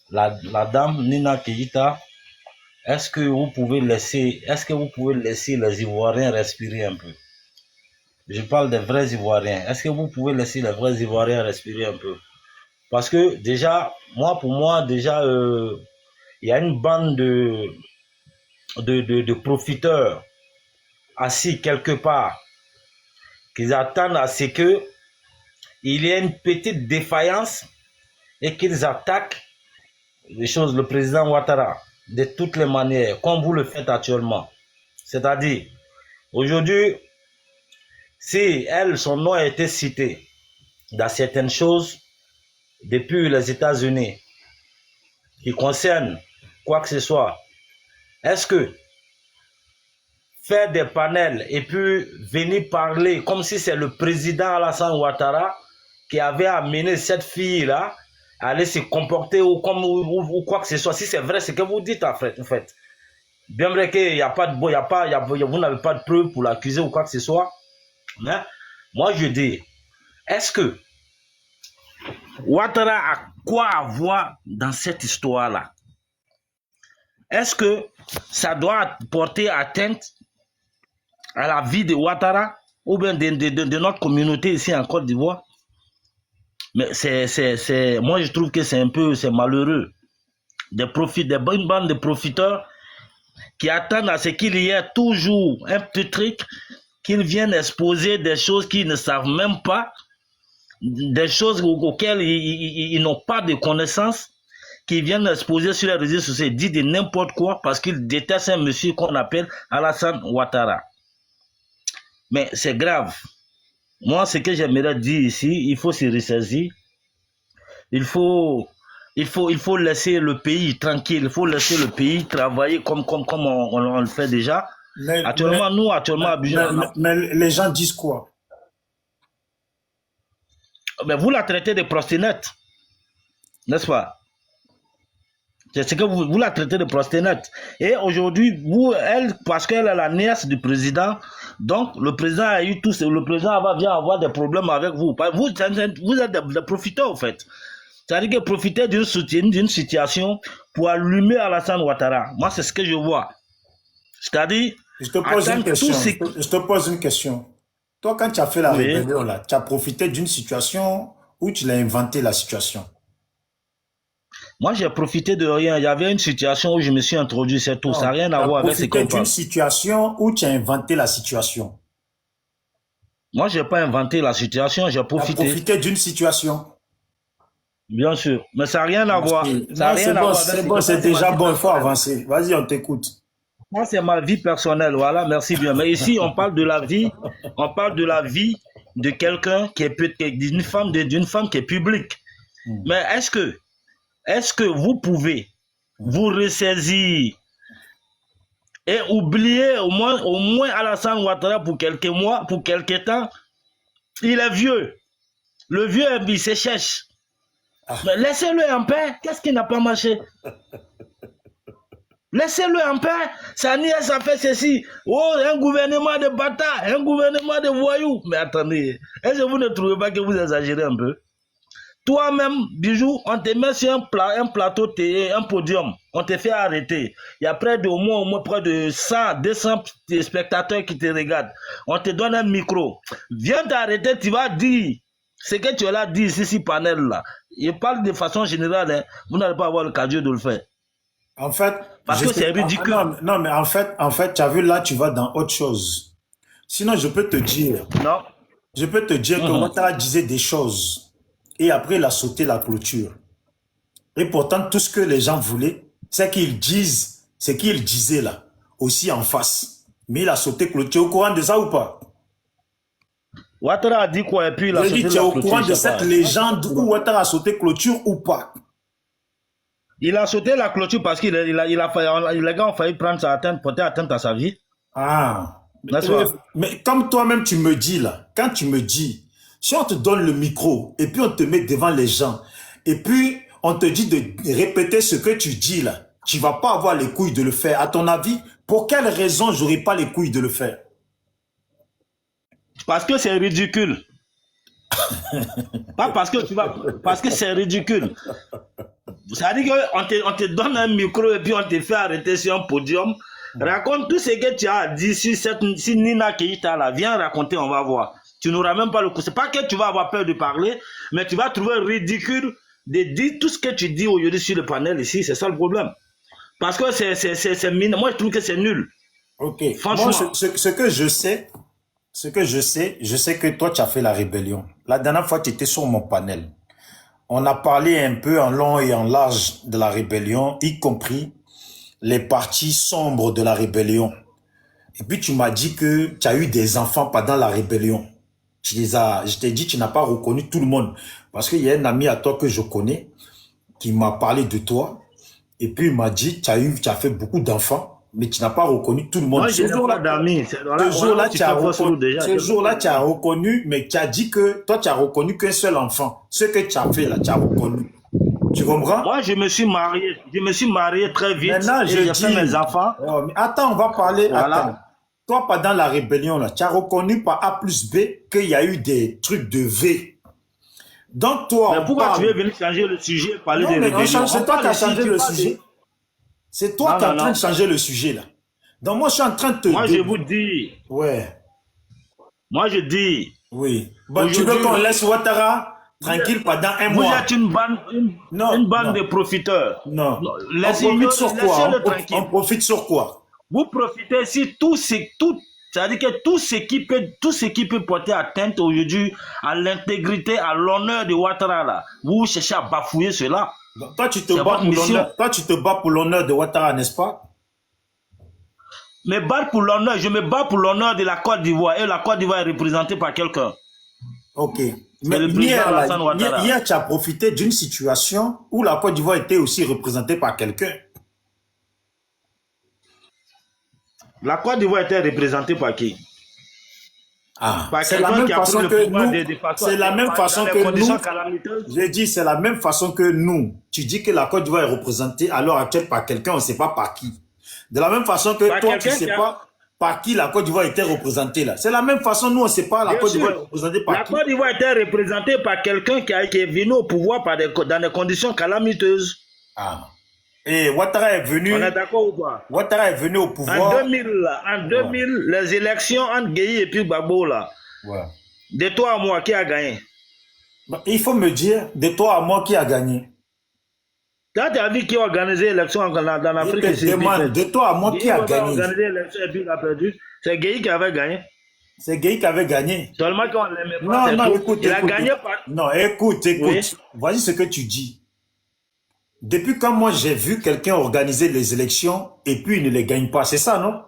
la dame Nina Keïta, est-ce que vous pouvez laisser les Ivoiriens respirer un peu? Je parle des vrais Ivoiriens. Est-ce que vous pouvez laisser les vrais Ivoiriens respirer un peu? Parce que déjà, pour moi, il y a une bande de profiteurs assis quelque part qu'ils attendent à ce qu'il y ait une petite défaillance et qu'ils attaquent le président Ouattara de toutes les manières, comme vous le faites actuellement. C'est-à-dire, aujourd'hui, si son nom a été cité dans certaines choses depuis les États-Unis qui concernent quoi que ce soit, est-ce que faire des panels et puis venir parler comme si c'est le président Alassane Ouattara qui avait amené cette fille-là à aller se comporter ou quoi que ce soit, si c'est vrai ce que vous dites en fait. Bien vrai qu'il n'y a pas de vous n'avez pas de preuves pour l'accuser ou quoi que ce soit, mais moi je dis, est-ce que Ouattara a quoi à voir dans cette histoire-là? Est-ce que ça doit porter atteinte à la vie de Ouattara ou bien de notre communauté ici en Côte d'Ivoire? Mais moi je trouve que c'est malheureux. Une bande de profiteurs qui attendent à ce qu'il y ait toujours un petit truc, qu'ils viennent exposer des choses qu'ils ne savent même pas, des choses auxquelles ils n'ont pas de connaissances, qui viennent exposer sur les réseaux sociaux, disent de n'importe quoi parce qu'ils détestent un monsieur qu'on appelle Alassane Ouattara. Mais c'est grave. Moi, ce que j'aimerais dire ici, il faut se ressaisir. Il faut laisser le pays tranquille. Il faut laisser le pays travailler comme on le fait déjà. Mais les gens disent quoi? Mais vous la traitez de prostituée, n'est-ce pas? C'est ce que vous la traitez de prostituée. Et aujourd'hui, parce qu'elle est la nièce du président, donc le président le président vient avoir des problèmes avec vous. Vous êtes des profiteurs, en fait. C'est-à-dire que profiter d'une situation pour allumer Alassane Ouattara. Moi, c'est ce que je vois. C'est-à-dire... Je te pose une question. Toi, quand tu as fait la rébellion, là, tu as profité d'une situation ou tu l'as inventé la situation? Moi, j'ai profité de rien. Il y avait une situation où je me suis introduit, c'est tout. Ça n'a rien à voir avec ce qu'on parle. Tu as profité d'une situation où tu as inventé la situation? Moi, je n'ai pas inventé la situation, j'ai profité. Tu as profité d'une situation? Bien sûr, mais ça n'a rien à voir. C'est bon, c'est déjà bon, il faut avancer. Vas-y, on t'écoute. Moi, c'est ma vie personnelle, voilà, merci bien. Mais ici, on parle de la vie de quelqu'un qui est d'une femme qui est publique. Mais est-ce que vous pouvez vous ressaisir et oublier au moins Alassane Ouattara pour quelques mois, pour quelques temps. Il est vieux. Le vieux, il se cherche. Mais laissez-le en paix. Qu'est-ce qui n'a pas marché? Laissez-le en paix. Ça nièce, ça fait ceci. Oh, un gouvernement de bâtards, un gouvernement de voyous. Mais attendez, est-ce que vous ne trouvez pas que vous exagérez un peu? Toi-même, Bijou, on te met sur un plateau, un podium. On te fait arrêter. Il y a près de au moins près de 100, 200 spectateurs qui te regardent. On te donne un micro. Viens t'arrêter, tu vas dire ce que tu as là dit ici, panel là. Il parle de façon générale. Hein. Vous n'allez pas avoir le cadeau de le faire. En fait, parce que c'est ridicule. Non, mais en fait, tu as vu là, tu vas dans autre chose. Sinon, je peux te dire. Non. Je peux te dire que Ouattara disait des choses. Et après, il a sauté la clôture. Et pourtant, tout ce que les gens voulaient, c'est qu'ils disent ce qu'il disait là, aussi en face. Mais il a sauté clôture. Tu es au courant de ça ou pas? Ouattara a dit quoi? Et puis il a sauté la clôture. Tu es au courant de cette légende où Ouattara a sauté clôture ou pas? Il a sauté la clôture parce qu'il les gars ont failli prendre sa atteinte, porter atteinte à sa vie. Ah. Mais comme toi-même tu me dis là, quand tu me dis, si on te donne le micro et puis on te met devant les gens et puis on te dit de répéter ce que tu dis là, tu vas pas avoir les couilles de le faire. À ton avis, pour quelle raison j'aurais pas les couilles de le faire? Parce que c'est ridicule. Pas parce que tu vas, parce que c'est ridicule. Ça veut dire qu'on te donne un micro et puis on te fait arrêter sur un podium. Raconte tout ce que tu as dit sur Nina Keïta là. Viens raconter, on va voir. Tu n'auras même pas le coup. C'est pas que tu vas avoir peur de parler, mais tu vas trouver ridicule de dire tout ce que tu dis aujourd'hui sur le panel ici. C'est ça le problème. Parce que c'est minable. Moi, je trouve que c'est nul. Ok. Franchement. Moi, ce que je sais, je sais que toi, tu as fait la rébellion. La dernière fois, tu étais sur mon panel. On a parlé un peu en long et en large de la rébellion, y compris les parties sombres de la rébellion. Et puis, tu m'as dit que tu as eu des enfants pendant la rébellion. Je t'ai dit que tu n'as pas reconnu tout le monde. Parce qu'il y a un ami à toi que je connais qui m'a parlé de toi. Et puis, il m'a dit que tu as fait beaucoup d'enfants, mais tu n'as pas reconnu tout le monde. Moi, je n'ai pas d'amis. Ce jour-là, tu as reconnu, mais tu as dit que toi, tu as reconnu qu'un seul enfant. Ce que tu as fait là, tu as reconnu. Tu comprends? Moi, je me suis marié très vite. Maintenant, j'ai fait mes enfants. Oh, mais attends, on va parler. Voilà. Attends. Toi, pendant la rébellion, là, tu as reconnu par A plus B qu'il y a eu des trucs de V. Donc, toi, mais pourquoi tu veux venir changer le sujet, parler de rébellion? C'est toi qui as changé le sujet. C'est toi qui es en train de changer le sujet, là. Donc, moi, je suis en train de te... Moi, je vous dis... Ouais. Moi, je dis... Oui. Bon, tu veux qu'on laisse Ouattara tranquille pendant un mois? Vous êtes une bande de profiteurs. Non. On profite sur quoi? On profite sur quoi? Vous profitez si c'est-à-dire que tout ce qui peut porter atteinte aujourd'hui à l'intégrité, à l'honneur de Ouattara là, vous cherchez à bafouer cela. Donc, toi, tu te bats pour l'honneur de Ouattara, n'est-ce pas? Je me bats pour l'honneur de la Côte d'Ivoire et la Côte d'Ivoire est représentée par quelqu'un. Ok. Mais hier, tu as profité d'une situation où la Côte d'Ivoire était aussi représentée par quelqu'un. La Côte d'Ivoire était représentée par qui? C'est la même façon que nous. C'est la même façon que nous. J'ai dit, c'est la même façon que nous. Tu dis que la Côte d'Ivoire est représentée à l'heure actuelle par quelqu'un, on ne sait pas par qui. De la même façon que toi, tu ne sais pas par qui la Côte d'Ivoire était représentée là. C'est la même façon, nous, on ne sait pas la Côte d'Ivoire est représentée par qui. La Côte d'Ivoire était représentée par quelqu'un qui est venu au pouvoir dans des conditions calamiteuses. Et Ouattara est venu. On est d'accord ou pas? Ouattara est venu au pouvoir. En 2000, les élections entre Gueye et puis Gbagbo là. Ouais. De toi à moi, qui a gagné? Il faut me dire, de toi à moi, qui a gagné? Quand tu as vu qui a organisé l'élection en Afrique, de toi à moi, qui a gagné? Organisé l'élection et puis il a perdu. C'est Gueye qui avait gagné. C'est Gueye qui avait gagné. Seulement qu'on l'aimait pas. Non, écoute. Il a gagné par... Non, écoute. Oui. Voici ce que tu dis. Depuis quand moi j'ai vu quelqu'un organiser les élections et puis il ne les gagne pas, c'est ça, non?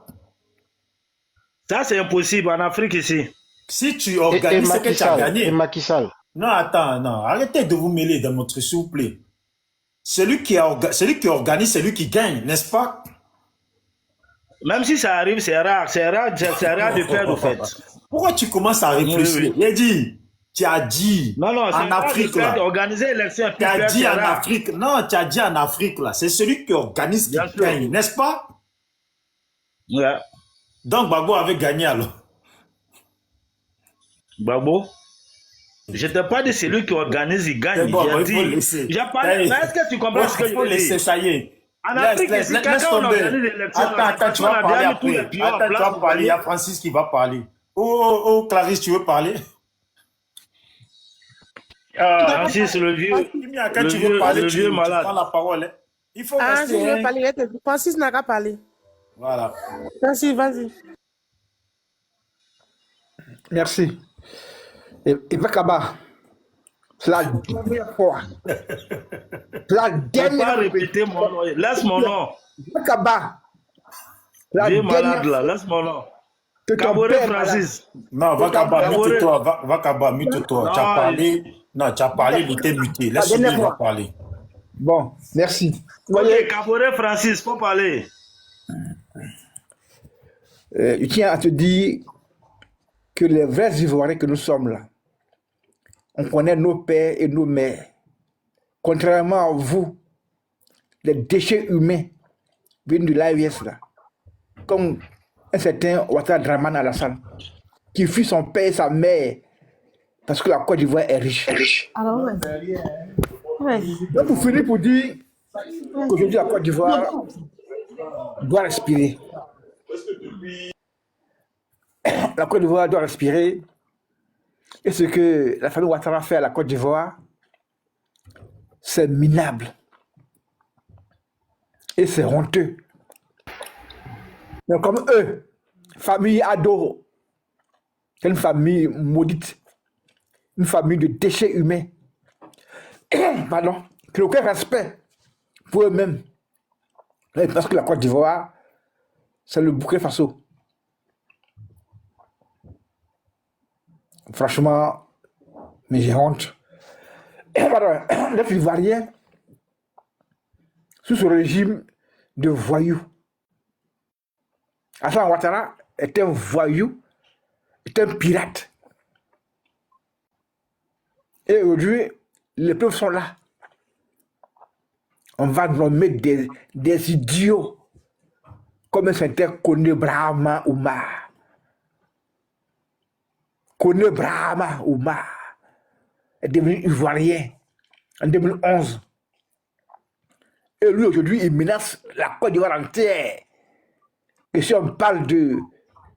Ça, c'est impossible en Afrique ici. Si tu organises ce que tu as gagné. Et Macky Sall. Non, attends, non. Arrêtez de vous mêler dans notre truc, s'il vous plaît. celui qui organise, c'est lui qui gagne, n'est-ce pas? Même si ça arrive, c'est rare de perdre, au fait. Pourquoi tu commences à réfléchir? Il a dit, tu as dit Non, en Afrique, là. Organiser l'élection, Tu as dit en Afrique. Non, tu as dit en Afrique, là. C'est celui qui organise qui gagne, n'est-ce pas? Ouais. Donc, Gbagbo avait gagné, alors. Gbagbo? Je ne t'ai pas dit celui qui organise, il gagne. Bon, J'ai il dit. faut laisser. J'ai parlé. Mais est-ce que tu comprends ce que je Il faut veux laisser, dire? ça y est. En Afrique, si quelqu'un organise l'élection, Attends, tu vas parler après. Attends, tu vas parler. Il y a Francis qui va parler. Oh, Clarisse, tu veux parler? Francis, le vieux. Quand tu veux parler, tu malade. prends la parole. Hein. Il faut Ah, je rester. veux parler. Francis n'a qu'à parler. Voilà. Francis, vas-y. Merci. Et Vakaba, c'est la dernière fois. C'est la Ne dernière pas fois. répéter mon nom. Laisse mon nom. Vakaba. La Vieux malade dernière là, fois laisse mon nom. que ton Caboret père Francis. Non, Vakaba, Caboret. mute-toi. Vakaba, mute-toi. Non, Tu as parlé. Non, tu as parlé, il était muté. Laisse-le, dernière il va fois. parler. Bon, merci. Vous Ok, voyez, Caboret Francis, faut parler. je tiens à te dire que les vrais Ivoiriens que nous sommes là, on connaît nos pères et nos mères. Contrairement à vous, les déchets humains viennent de l'AIS là. Comme un certain Ouattara Draman Alassane, qui fuit son père et sa mère parce que la Côte d'Ivoire est riche. Alors, ouais. Donc, pour finir, pour dire qu'aujourd'hui, la Côte d'Ivoire doit respirer. La Côte d'Ivoire doit respirer. Et ce que la famille Ouattara fait à la Côte d'Ivoire, c'est minable. Et c'est honteux. Mais comme eux, famille Ado, c'est une famille maudite, une famille de déchets humains, pardon, qui n'ont aucun respect pour eux-mêmes. Parce que la Côte d'Ivoire, c'est le Burkina Faso. Franchement, mais j'ai honte. Pardon, les Ivoiriens, sous ce régime de voyous. Alassane Ouattara est un voyou, est un pirate. Et aujourd'hui, les preuves sont là. On va nommer des idiots comme un certain Kone Brahma Oumar. Kone Brahma Oumar est devenu ivoirien en 2011. Et lui, aujourd'hui, il menace la Côte d'Ivoire entière. Et si on parle de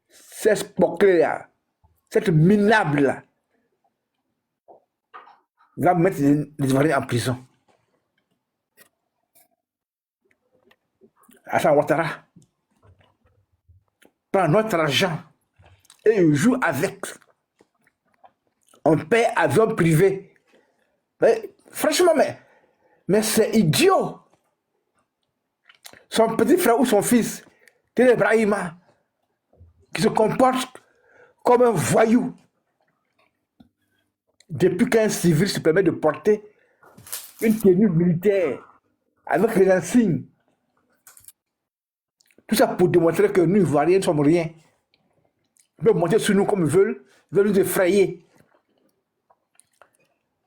cette là, cette minable là, il va mettre les Ivoiriens en prison. Alassane Ouattara prend notre argent et il joue avec. On paie avion privé. Mais, franchement, mais c'est idiot. Son petit frère ou son fils, Télé Brahima, qui se comporte comme un voyou. Depuis qu'un civil se permet de porter une tenue militaire avec les insignes, tout ça pour démontrer que nous, Ivoiriens, ne sommes rien. Ils peuvent monter sur nous comme ils veulent nous effrayer.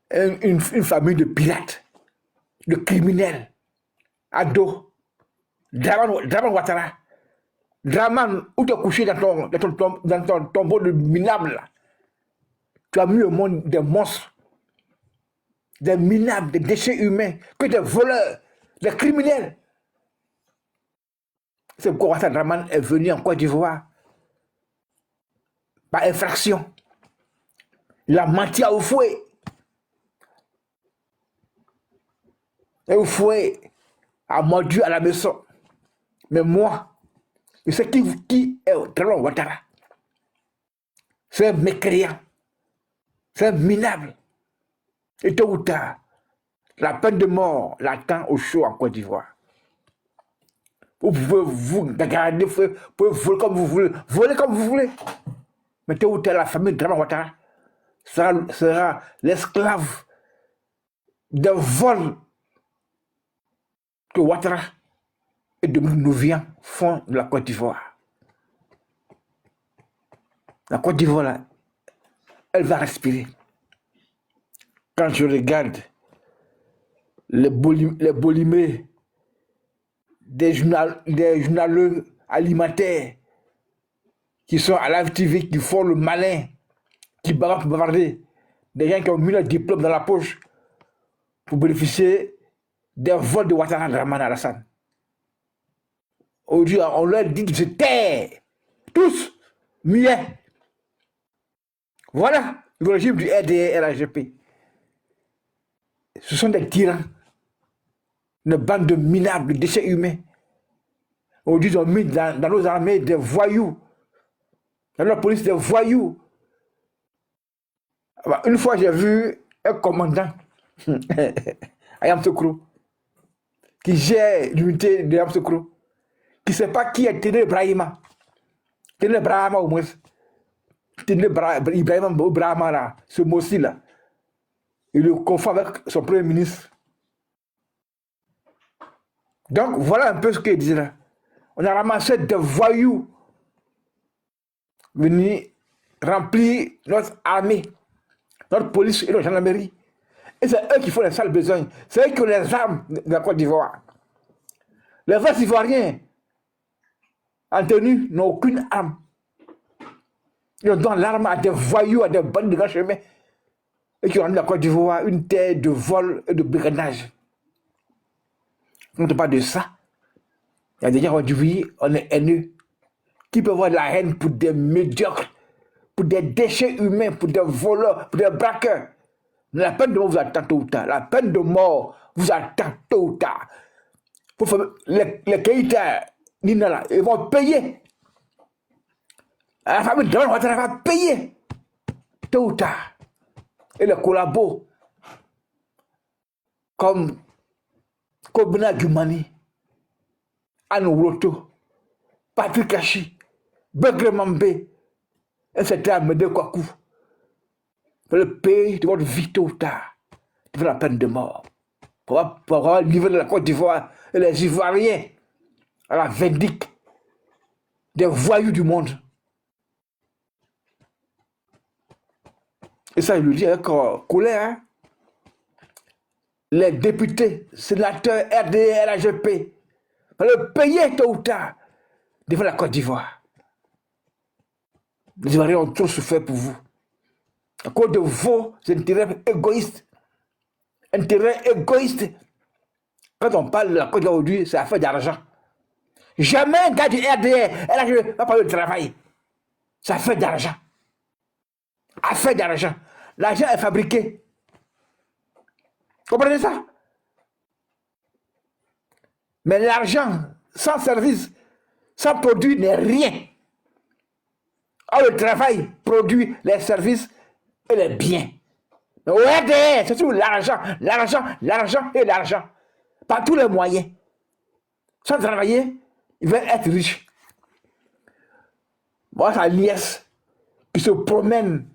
Une famille de pirates, de criminels, Ado, Draman Ouattara. Draman, où tu es couché dans ton tombeau de minable là. Tu as mis au monde des monstres, des minables, des déchets humains, que des voleurs, des criminels. C'est pourquoi Ouattara Draman est venu en Côte d'Ivoire par infraction. Il a menti à Oufoué. Et Oufoué a mordu à la maison. Mais moi, je sais qui est Draman Ouattara. C'est un mécréant. C'est un minable. Et tôt ou tard, la peine de mort l'attend au chaud en Côte d'Ivoire. Vous pouvez vous garder, vous pouvez voler comme vous voulez. Mais tôt ou tard, la famille de Draman Ouattara sera l'esclave d'un vol que Ouattara et Dominique Nouvian font de la Côte d'Ivoire. La Côte d'Ivoire, là, elle va respirer. Quand je regarde les bolimés des journaleux alimentaires qui sont à la TV, qui font le malin, qui bavardent pour bavarder, des gens qui ont mis leur diplôme dans la poche pour bénéficier des vols de Ouattara Draman Alassane. Aujourd'hui, on leur dit de se taire, tous, muets. Voilà le régime du RDR-RAGP. Ce sont des tyrans, une bande de minables, de déchets humains. Aujourd'hui, ils ont mis dans nos armées des voyous, dans notre police des voyous. Une fois, j'ai vu un commandant, Ayam Sokro, qui gère l'unité de Ayam Sokro, qui ne sait pas qui est Téné Brahima. Téné Brahima au moins. Téné Brahima, là, ce mot-ci, là. Il le confond avec son premier ministre. Donc, voilà un peu ce qu'il disait là. On a ramassé des voyous venus remplir notre armée, notre police et notre gendarmerie. Et c'est eux qui font les sales besognes. C'est eux qui ont les armes de la Côte d'Ivoire. Les vrais Ivoiriens, en tenue, n'ont aucune arme. Ils donnent l'arme à des voyous, à des bandes de grands chemins, et qui rendent la Côte d'Ivoire une terre de vol et de brigandage. On ne parle pas de ça. Il y a des gens qui ont dit oui, on est haineux. Qui peut avoir de la haine pour des médiocres, pour des déchets humains, pour des voleurs, pour des braqueurs. Mais la peine de mort vous attend tôt ou tard. La peine de mort vous attend tôt ou tard. Les Keïta, Nina, ils vont payer. La famille de Ouattara va payer tôt ou tard. Et les collabos comme Kobina Gumani, Anne Wroto, Patrick Kachi, Begre Mambé, etc. Amédée Kwaku, le pays de votre vie tôt ou tard, devant la peine de mort. Pour avoir livré la Côte d'Ivoire et les Ivoiriens à la vindicte des voyous du monde. Et ça, il le dit avec colère. Hein? Les députés, sénateurs RDR, RAGP, vont le payer tôt ou tard devant la Côte d'Ivoire. Les Ivoiriens ont trop souffert pour vous. À cause de vos intérêts égoïstes. Quand on parle de la Côte d'Ivoire aujourd'hui, c'est affaire d'argent. Jamais un gars du RDR, RAGP va parler de travail. C'est affaire d'argent. Affaire d'argent. L'argent est fabriqué. Comprenez ça? Mais l'argent, sans service, sans produit, n'est rien. Or, le travail produit les services et les biens. Mais au RDR, c'est toujours l'argent, l'argent et l'argent. Par tous les moyens. Sans travailler, ils veulent être riches. Moi, sa nièce qui se promène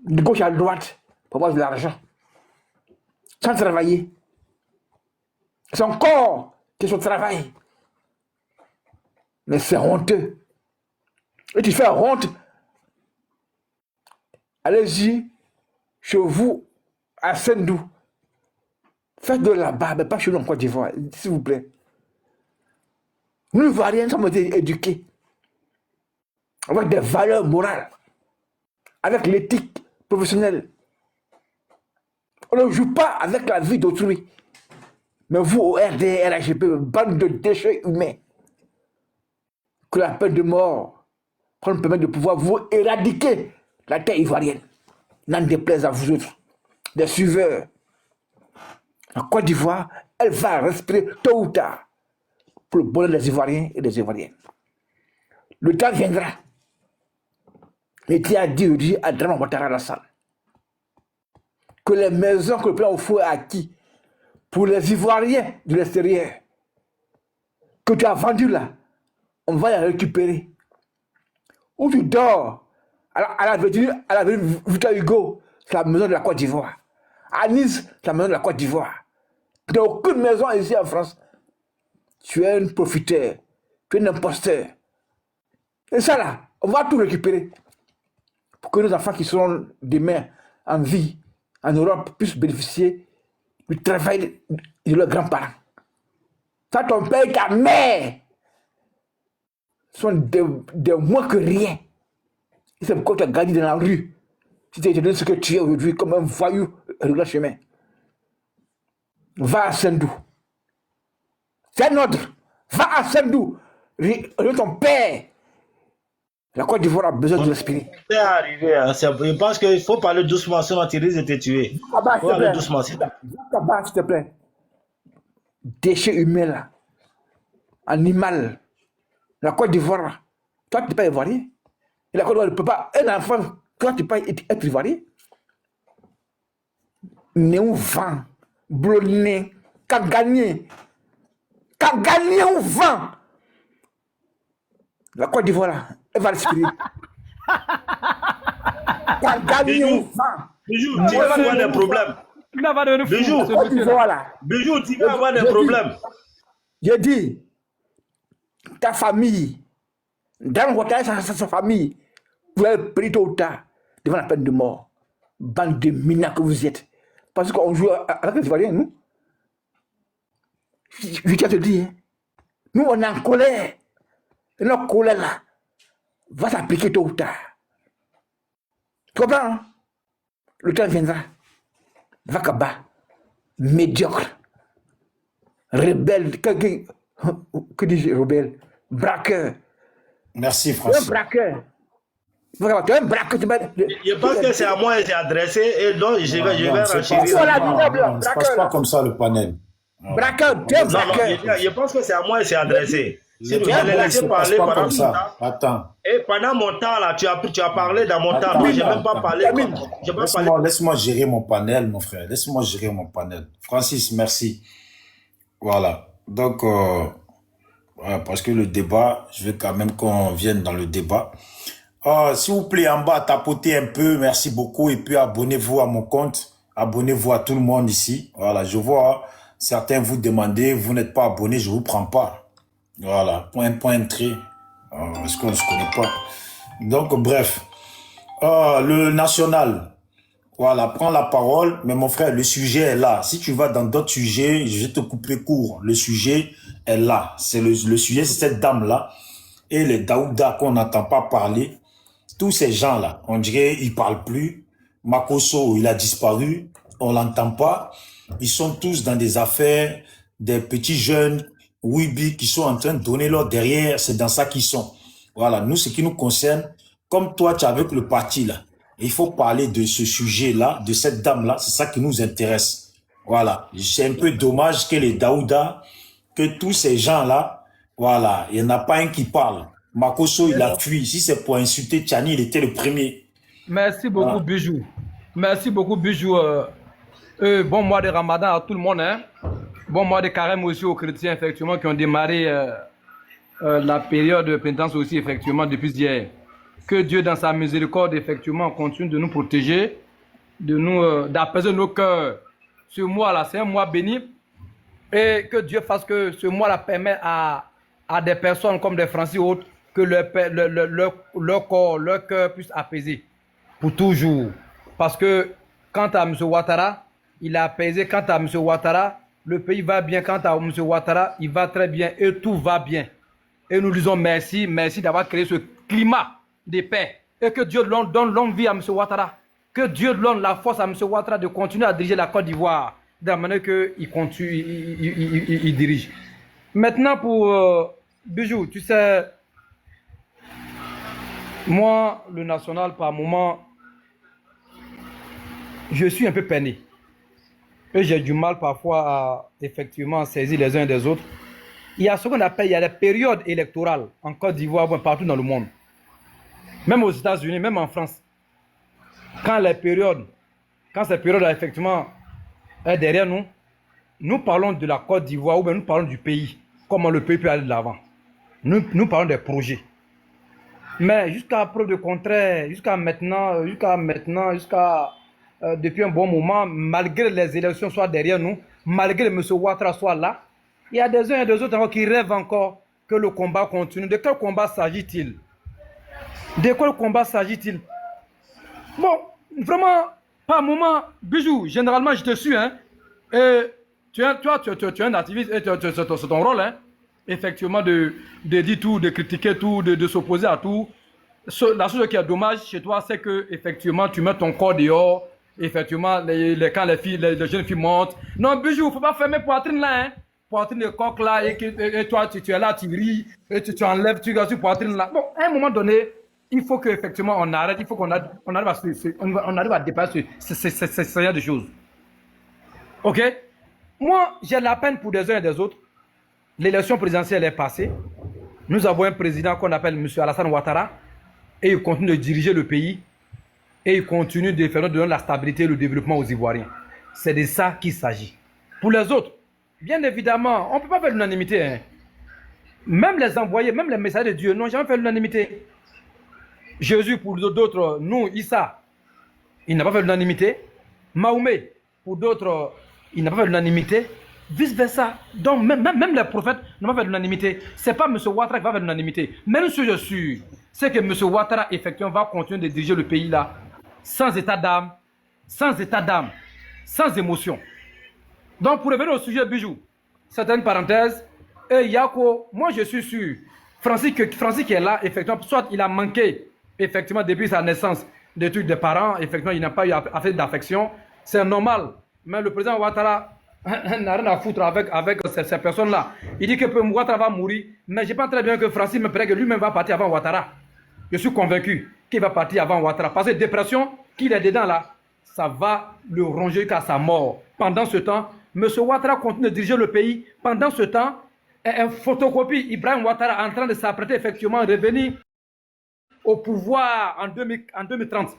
de gauche à droite pour avoir de l'argent. Sans travailler. Son corps qui est son travail. Mais c'est honteux. Et tu fais honte. Allez-y chez vous à Sendou. Faites de là-bas, mais pas chez nous en Côte d'Ivoire, s'il vous plaît. Nous, les Ivoiriens, sommes éduqués. Avec des valeurs morales. Avec l'éthique professionnelle. On ne joue pas avec la vie d'autrui. Mais vous, au RDR, RAGP, bande de déchets humains, que la peine de mort nous permet de pouvoir vous éradiquer la terre ivoirienne. N'en déplaise à vous autres, des suiveurs. La Côte d'Ivoire, elle va respirer tôt ou tard pour le bonheur des Ivoiriens et des Ivoiriennes. Le temps viendra. Et qui a dit à Draman Ouattara Alassane que les maisons que le plan au feu a acquis pour les Ivoiriens de l'extérieur, que tu as vendues là, on va les récupérer. Où tu dors, à l'avenue Victor Hugo, c'est la maison de la Côte d'Ivoire. À Nice, c'est la maison de la Côte d'Ivoire. Tu n'as aucune maison ici en France. Tu es un profiteur. Tu es un imposteur. Et ça là, on va tout récupérer. Pour que nos enfants qui seront demain en vie, en Europe, puissent bénéficier du travail de leurs grands-parents. Ça, ton père et ta mère sont des moins que rien. Et c'est pourquoi tu as gagné dans la rue. Si tu te donnes ce que tu es aujourd'hui comme un voyou sur le chemin. Va à Sendou. C'est un ordre. Va à Sendou. Ton père. La Côte d'Ivoire a besoin de respirer. C'est arrivé. Hein. Je pense qu'il faut parler doucement, sinon tu risques de te tuer. Il faut aller doucement. S'il te plaît. Déchets humains là. Animal. La Côte d'Ivoire. Toi, tu n'es pas ivoirien. Et la Côte d'Ivoire ne peut pas. Un enfant, toi, tu ne peux pas être ivoirien. Néo vent. Blonné. Qu'a gagné. Qu'a gagné au vent. La Côte d'Ivoire là. Elle va respirer. Qu'a gagné au vent. Bijou, tu vas avoir des problèmes. Bijou, tu vas avoir des problèmes. J'ai dit, ta famille, dans sa famille, vous avez pris tôt ou tard devant la peine de mort. Bande de minats que vous êtes. Parce qu'on joue avec les Ivoiriens, nous. Je tiens à te dire, nous on est en colère. Et notre colère là va s'appliquer tôt ou tard. Tu comprends? Hein? Le temps viendra. Vakaba, médiocre, rebelle, que dis-je, rebelle, braqueur. Merci François. Un braqueur. Tu es un braqueur. Je pense que c'est à moi que c'est adressé et donc je vais renchérir. Ça ne se passe pas comme ça le panel. Braqueur, tu es un braqueur. Je pense que c'est à moi que c'est adressé. Si vous allez laisser parler pendant mon temps. Attends. Et pendant mon temps, là, tu as parlé dans mon temps. Moi, je n'ai même pas parlé. Laisse-moi gérer mon panel, mon frère. Laisse-moi gérer mon panel. Francis, merci. Voilà. Donc, parce que le débat, je veux quand même qu'on vienne dans le débat. S'il vous plaît, en bas, tapotez un peu. Merci beaucoup. Et puis, abonnez-vous à mon compte. Abonnez-vous à tout le monde ici. Voilà. Je vois certains vous demander, vous n'êtes pas abonné, je ne vous prends pas. Voilà, point trait, parce qu'on ne se connaît pas. Donc, bref, le national, voilà, prends la parole, mais mon frère, le sujet est là. Si tu vas dans d'autres sujets, je vais te couper court. Le sujet est là. C'est le sujet, c'est cette dame-là et les Daouda qu'on n'entend pas parler. Tous ces gens-là, on dirait ils parlent plus. Makosso, il a disparu, on l'entend pas. Ils sont tous dans des affaires, des petits jeunes Wibi qui sont en train de donner leur derrière, c'est dans ça qu'ils sont. Voilà, nous, ce qui nous concerne, comme toi, tu es avec le parti là, il faut parler de ce sujet-là, de cette dame-là, c'est ça qui nous intéresse. Voilà, c'est un peu dommage que les Daouda, que tous ces gens-là, voilà, il n'y en a pas un qui parle. Makosso, il a fui. Si c'est pour insulter Tchani, il était le premier. Merci beaucoup, voilà. Bijou. Merci beaucoup, Bijou. Bon mois de Ramadan à tout le monde, hein. Bon mois de carême aussi aux chrétiens, effectivement, qui ont démarré la période de pénitence aussi, effectivement, depuis hier. Que Dieu, dans sa miséricorde, effectivement, continue de nous protéger, de nous, d'apaiser nos cœurs. Ce mois-là, c'est un mois béni. Et que Dieu fasse que ce mois-là permet à des personnes comme des Francis et autres, que leur corps, leur cœur puisse apaiser pour toujours. Parce que quant à M. Ouattara, il a apaisé. Quant à M. Ouattara, le pays va bien. Quant à M. Ouattara, il va très bien et tout va bien. Et nous disons merci, merci d'avoir créé ce climat de paix. Et que Dieu donne longue vie à M. Ouattara. Que Dieu donne la force à M. Ouattara de continuer à diriger la Côte d'Ivoire de la manière qu'il continue, il dirige. Maintenant pour Bijou, tu sais, moi, le national, par moment, je suis un peu peiné. Et j'ai du mal parfois à effectivement saisir les uns des autres. Il y a ce qu'on appelle, il y a des périodes électorales en Côte d'Ivoire, partout dans le monde. Même aux États-Unis, même en France. Quand ces périodes effectivement est derrière nous, nous parlons de la Côte d'Ivoire ou bien nous parlons du pays, comment le pays peut aller de l'avant. Nous parlons des projets. Mais jusqu'à preuve de contraire, depuis un bon moment, malgré les élections soient derrière nous, malgré M. Ouattara soit là, il y a des uns et des autres encore qui rêvent encore que le combat continue. De quel combat s'agit-il? De quel combat s'agit-il? Bon, vraiment, par moment, Bijou, généralement, je te suis, hein. Et tu es un activiste, et c'est ton rôle, hein, effectivement, de dire tout, de critiquer tout, de s'opposer à tout. La chose qui est dommage chez toi, c'est que, effectivement, tu mets ton corps dehors, effectivement, quand les jeunes filles montent. Non, Bijou, il ne faut pas fermer poitrine là, hein. Poitrine de coq là, et toi, tu es là, tu ris, et tu enlèves, tu regardes sur poitrine là. Bon, à un moment donné, il faut qu'effectivement on arrête, il faut qu'on arrive à dépasser ce genre de choses. Ok? Moi, j'ai la peine pour des uns et des autres. L'élection présidentielle est passée. Nous avons un président qu'on appelle M. Alassane Ouattara, et il continue de diriger le pays, et il continue de faire donner la stabilité et le développement aux Ivoiriens. C'est de ça qu'il s'agit. Pour les autres, bien évidemment, on ne peut pas faire l'unanimité. Hein. Même les envoyés, même les messagers de Dieu n'ont jamais fait l'unanimité. Jésus, pour d'autres, nous, Issa, il n'a pas fait l'unanimité. Mahomet, pour d'autres, il n'a pas fait l'unanimité. Vice-versa. Donc, même les prophètes n'ont pas fait l'unanimité. Ce n'est pas M. Ouattara qui va faire l'unanimité. Même si je suis, c'est que M. Ouattara, effectivement, va continuer de diriger le pays là, sans état d'âme, sans émotion. Donc, pour revenir au sujet Bijou, c'est une parenthèse. Et Yako, moi je suis sûr, Francis qui est là, effectivement, soit il a manqué, effectivement, depuis sa naissance, des trucs des parents, effectivement, il n'a pas eu assez d'affection. C'est normal. Mais le président Ouattara n'a rien à foutre avec ces personnes-là. Il dit que Ouattara va mourir, mais je pense très bien que Francis me paraît que lui-même va partir avant Ouattara. Je suis convaincu qu'il va partir avant Ouattara. Parce que la dépression qu'il est dedans là, ça va le ronger jusqu'à sa mort. Pendant ce temps, M. Ouattara continue de diriger le pays. Pendant ce temps, un photocopie Ibrahim Ouattara en train de s'apprêter effectivement à revenir au pouvoir en 2030.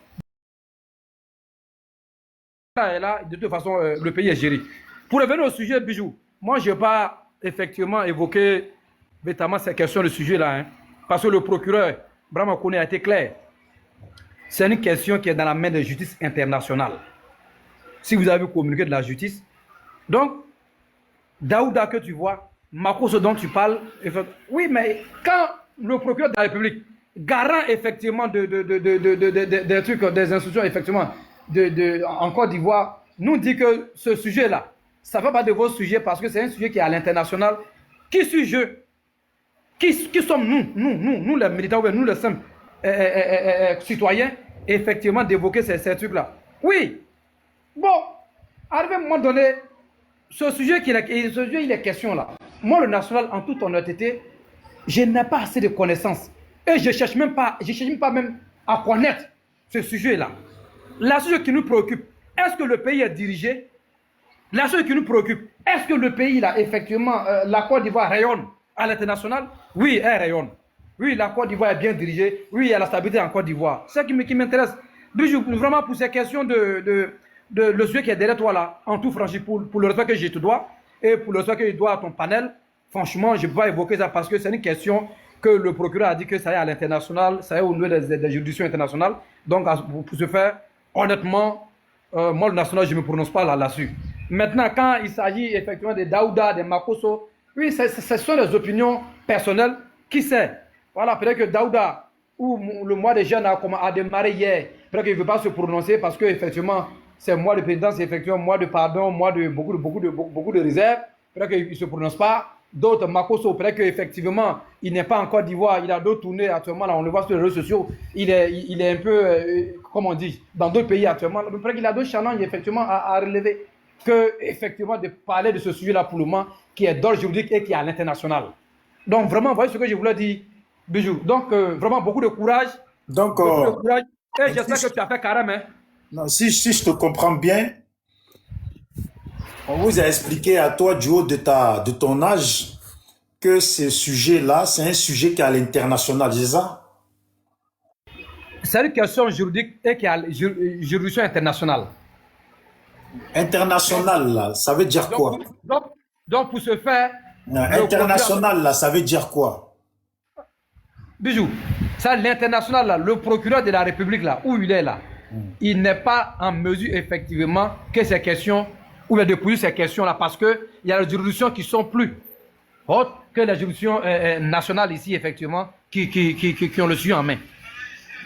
Et là, de toute façon, le pays est géré. Pour revenir au sujet Bijou, moi je n'ai pas effectivement évoqué véritablement ces questions de sujet là. Hein, parce que le procureur Brahma Kone a été clair. C'est une question qui est dans la main de la justice internationale. Si vous avez communiqué de la justice, donc, Daouda que tu vois, Makoso dont tu parles, oui, mais quand le procureur de la République, garant effectivement des trucs, des instructions effectivement en Côte d'Ivoire, nous dit que ce sujet-là, ça ne va pas de vos sujets parce que c'est un sujet qui est à l'international. Qui suis-je? Qui sommes nous les militants, nous les simples citoyens, effectivement d'évoquer ces trucs-là? Oui, bon, arrivé à un moment donné, ce sujet, il est question là. Moi, le national, en toute honnêteté, je n'ai pas assez de connaissances. Et je ne cherche même pas même à connaître ce sujet-là. La chose qui nous préoccupe, est-ce que le pays est dirigé? La chose qui nous préoccupe, est-ce que le pays là, effectivement, la Côte d'Ivoire rayonne à l'international? Oui, elle rayonne. Oui, la Côte d'Ivoire est bien dirigée. Oui, il y a la stabilité en Côte d'Ivoire. C'est ce qui m'intéresse. Vraiment, pour ces questions le sujet qui est derrière toi là, en tout franchi, pour le respect que je te dois et pour le respect que je dois à ton panel, franchement, je ne peux pas évoquer ça parce que c'est une question que le procureur a dit que ça est à l'international, ça est au niveau des juridictions internationales. Donc, pour ce faire, honnêtement, moi, le national, je ne me prononce pas là-dessus. Maintenant, quand il s'agit effectivement de Daouda, de Makoso, oui, ce sont des opinions personnelles. Qui sait? Voilà, peut-être que Daouda, ou le mois de jeunes a démarré hier, peut-être qu'il ne veut pas se prononcer parce que effectivement, c'est mois de présidence, c'est effectivement mois de pardon, mois de beaucoup de réserves. Peut-être qu'il ne se prononce pas. D'autres, Makoso, peut-être qu'effectivement, il n'est pas en Côte d'Ivoire, il a d'autres tournées actuellement, là, on le voit sur les réseaux sociaux, il est un peu, comment on dit, dans d'autres pays actuellement. Peut-être qu'il a d'autres challenges effectivement à relever que effectivement de parler de ce sujet-là pour le moment, qui est d'ordre juridique et qui est à l'international. Donc vraiment, vous voyez ce que je voulais dire, Bijou. Donc vraiment beaucoup de courage. Donc, beaucoup de courage. Et j'espère que tu as fait carrément. Hein. Non, si je te comprends bien, on vous a expliqué à toi du haut de ton âge que ce sujet-là, c'est un sujet qui est à l'international, c'est ça? C'est une question juridique et qui est à juridiction internationale. International, là, ça veut dire quoi? Donc pour ce faire... international, là, ça veut dire quoi? Bijou, ça, l'international, là, le procureur de la République, là, où il est là, il n'est pas en mesure, effectivement, que ces questions ou bien de poser ces questions-là, parce qu'il y a des juridictions qui sont plus hautes que les juridictions nationales ici, effectivement, qui ont le sujet en main.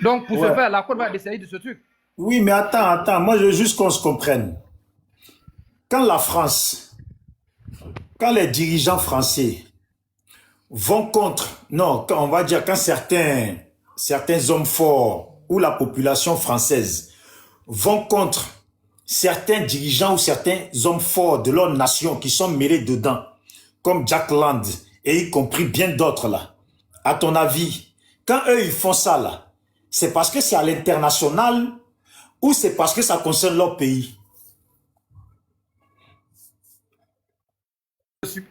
Donc, pour ce faire, la Cour va essayer de ce truc. Oui, mais attends, moi je veux juste qu'on se comprenne. Quand la France, quand les dirigeants français vont contre, non, on va dire quand certains hommes forts ou la population française vont contre certains dirigeants ou certains hommes forts de leur nation qui sont mêlés dedans, comme Jack Land et y compris bien d'autres là, à ton avis, quand eux ils font ça là, c'est parce que c'est à l'international ou c'est parce que ça concerne leur pays?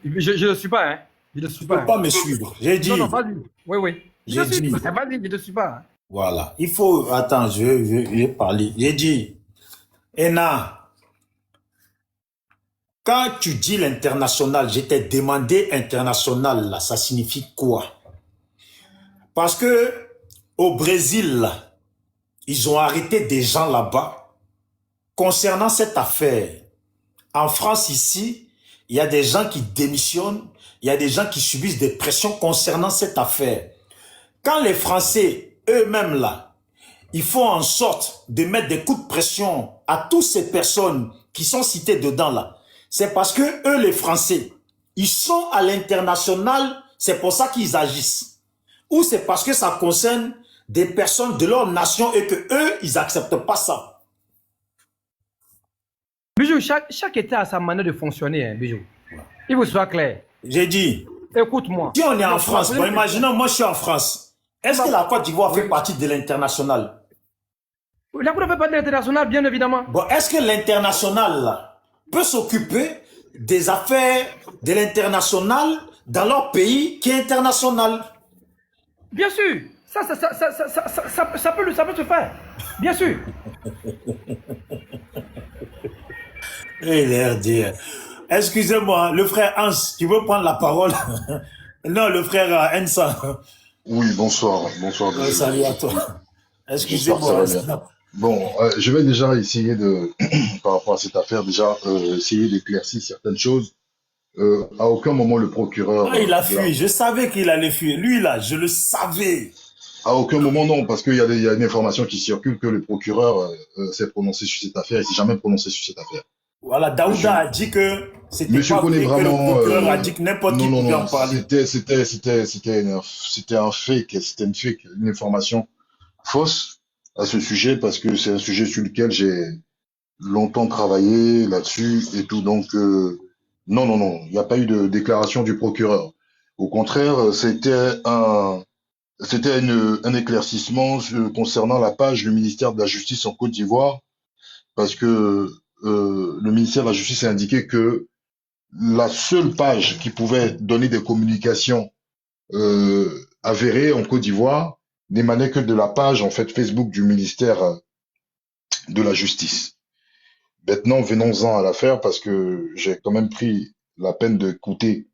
Je ne suis pas, hein. Je ne suis pas. Tu ne peux pas me suivre. J'ai dit. Non, vas-y. Oui. J'ai dit. Vas-y, je ne suis pas. Hein. Voilà. Il faut. Attends, je vais parler. J'ai dit. Ena, quand tu dis l'international, je t'ai demandé international, là, ça signifie quoi? Parce que au Brésil, là, ils ont arrêté des gens là-bas concernant cette affaire. En France, ici, il y a des gens qui démissionnent, il y a des gens qui subissent des pressions concernant cette affaire. Quand les Français, eux-mêmes là, ils font en sorte de mettre des coups de pression à toutes ces personnes qui sont citées dedans là, c'est parce que eux, les Français, ils sont à l'international, c'est pour ça qu'ils agissent. Ou c'est parce que ça concerne des personnes de leur nation et que eux, ils n'acceptent pas ça. Bijou, chaque État a sa manière de fonctionner, hein, Bijou. Il vous soit clair. J'ai dit. Écoute-moi. Si on est en France, bon, imaginons, moi je suis en France. Est-ce que la Côte d'Ivoire fait partie de l'international? La Côte d'Ivoire fait partie de l'international, bien évidemment. Bon, est-ce que l'international peut s'occuper des affaires de l'international dans leur pays qui est international? Bien sûr. Ça peut se faire. Bien sûr. Excusez-moi, le frère Hans, tu veux prendre la parole? Non, le frère Ensa. Oui, bonsoir. Bonsoir. Salut à toi. Excusez-moi. Bon, je vais déjà essayer de, par rapport à cette affaire, essayer d'éclaircir certaines choses. À aucun moment le procureur... Ah, il a fui, je savais qu'il allait fuir. Lui là, je le savais. À aucun moment non, parce qu'il y a une information qui circule que le procureur s'est prononcé sur cette affaire, il s'est jamais prononcé sur cette affaire. Voilà, Daouda a dit que c'était Monsieur pas vrai connaît que vraiment, le procureur a dit que n'importe qui pouvait en parler. C'était un fake, une information fausse à ce sujet, parce que c'est un sujet sur lequel j'ai longtemps travaillé là-dessus et tout, donc non, il n'y a pas eu de déclaration du procureur. Au contraire, c'était un éclaircissement concernant la page du ministère de la Justice en Côte d'Ivoire, parce que le ministère de la Justice a indiqué que la seule page qui pouvait donner des communications avérées en Côte d'Ivoire n'émanait que de la page en fait Facebook du ministère de la Justice. Maintenant, venons-en à l'affaire, parce que j'ai quand même pris la peine d'écouter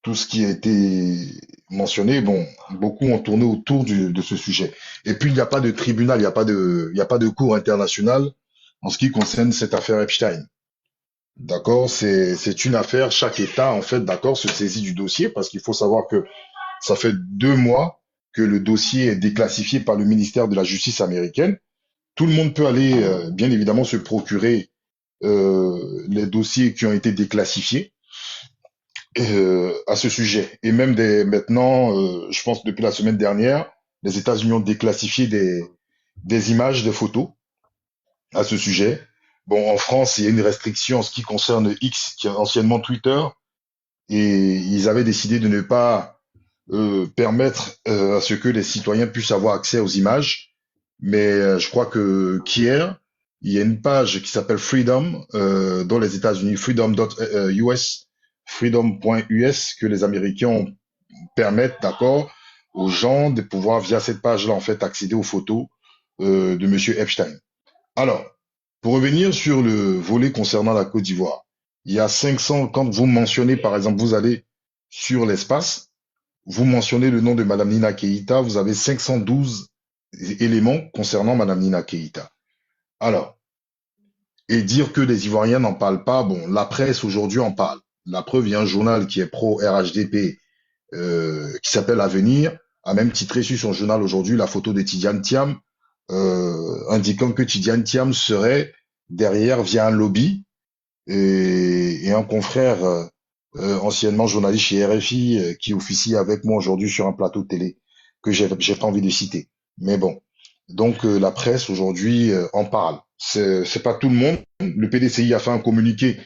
tout ce qui a été mentionné. Bon, beaucoup ont tourné autour de ce sujet. Et puis, il n'y a pas de tribunal, il n'y a pas de cour internationale en ce qui concerne cette affaire Epstein. D'accord? C'est une affaire, chaque État, en fait, d'accord, se saisit du dossier, parce qu'il faut savoir que ça fait 2 mois que le dossier est déclassifié par le ministère de la Justice américaine. Tout le monde peut aller, bien évidemment, se procurer les dossiers qui ont été déclassifiés à ce sujet. Et même maintenant, je pense depuis la semaine dernière, les États-Unis ont déclassifié des images, des photos à ce sujet. Bon, en France, il y a une restriction en ce qui concerne X, qui est anciennement Twitter, et ils avaient décidé de ne pas permettre à ce que les citoyens puissent avoir accès aux images. Mais je crois que qu'hier, il y a une page qui s'appelle Freedom dans les États-Unis, freedom.us, freedom.us, que les Américains permettent, d'accord, aux gens de pouvoir, via cette page-là, en fait, accéder aux photos de Monsieur Epstein. Alors, pour revenir sur le volet concernant la Côte d'Ivoire, il y a 500, quand vous mentionnez, par exemple, vous allez sur l'espace, vous mentionnez le nom de Madame Nina Keïta, vous avez 512 éléments concernant Madame Nina Keïta. Alors, Et dire que les Ivoiriens n'en parlent pas, bon, la presse aujourd'hui en parle. La preuve, il y a un journal qui est pro-RHDP qui s'appelle Avenir, a même titré sur son journal aujourd'hui la photo de Tidiane Thiam, indiquant que Tidiane Thiam serait derrière via un lobby et un confrère anciennement journaliste chez RFI qui officie avec moi aujourd'hui sur un plateau de télé que j'ai pas envie de citer. Mais bon, donc la presse aujourd'hui en parle. C'est pas tout le monde. Le PDCI a fait un communiqué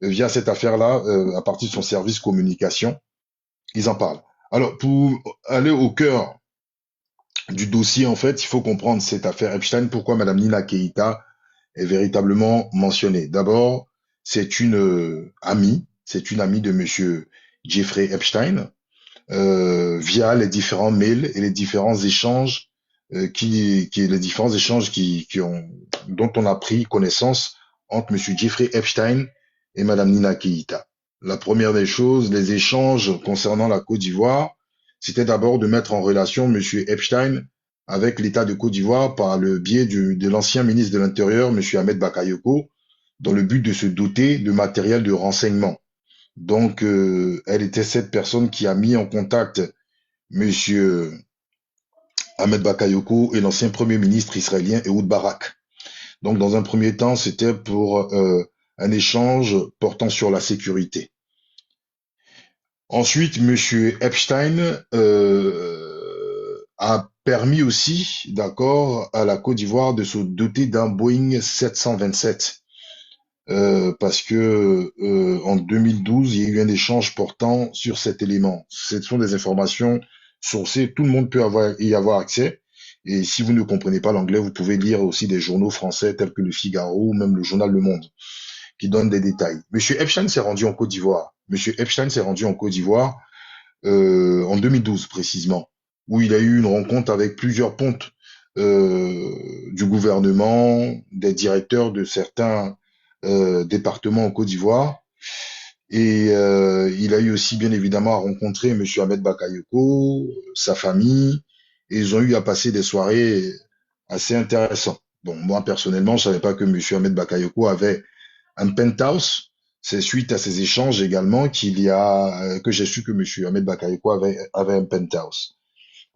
via cette affaire-là à partir de son service communication. Ils en parlent. Alors pour aller au cœur du dossier, en fait, il faut comprendre cette affaire Epstein. Pourquoi Madame Nina Keïta est véritablement mentionnée. D'abord, c'est une amie de Monsieur Jeffrey Epstein via les différents mails et les différents échanges dont on a pris connaissance entre Monsieur Jeffrey Epstein et Madame Nina Keïta. La première des choses, les échanges concernant la Côte d'Ivoire, c'était d'abord de mettre en relation Monsieur Epstein avec l'État de Côte d'Ivoire par le biais de l'ancien ministre de l'Intérieur, Monsieur Ahmed Bakayoko, dans le but de se doter de matériel de renseignement. Donc, elle était cette personne qui a mis en contact Monsieur Ahmed Bakayoko et l'ancien Premier ministre israélien Ehud Barak. Donc, dans un premier temps, c'était pour un échange portant sur la sécurité. Ensuite, Monsieur Epstein a permis aussi, d'accord, à la Côte d'Ivoire de se doter d'un Boeing 727. Parce que en 2012, il y a eu un échange portant sur cet élément. Ce sont des informations sourcées, tout le monde peut y avoir accès. Et si vous ne comprenez pas l'anglais, vous pouvez lire aussi des journaux français tels que Le Figaro ou même le journal Le Monde, qui donnent des détails. Monsieur Epstein s'est rendu en Côte d'Ivoire. Monsieur Epstein s'est rendu en Côte d'Ivoire en 2012 précisément, où il a eu une rencontre avec plusieurs pontes du gouvernement, des directeurs de certains départements en Côte d'Ivoire. Et il a eu aussi bien évidemment à rencontrer Monsieur Ahmed Bakayoko, sa famille, et ils ont eu à passer des soirées assez intéressantes. Bon, moi personnellement, je savais pas que Monsieur Ahmed Bakayoko avait un penthouse. C'est suite à ces échanges également que j'ai su que Monsieur Ahmed Bakayoko avait un penthouse.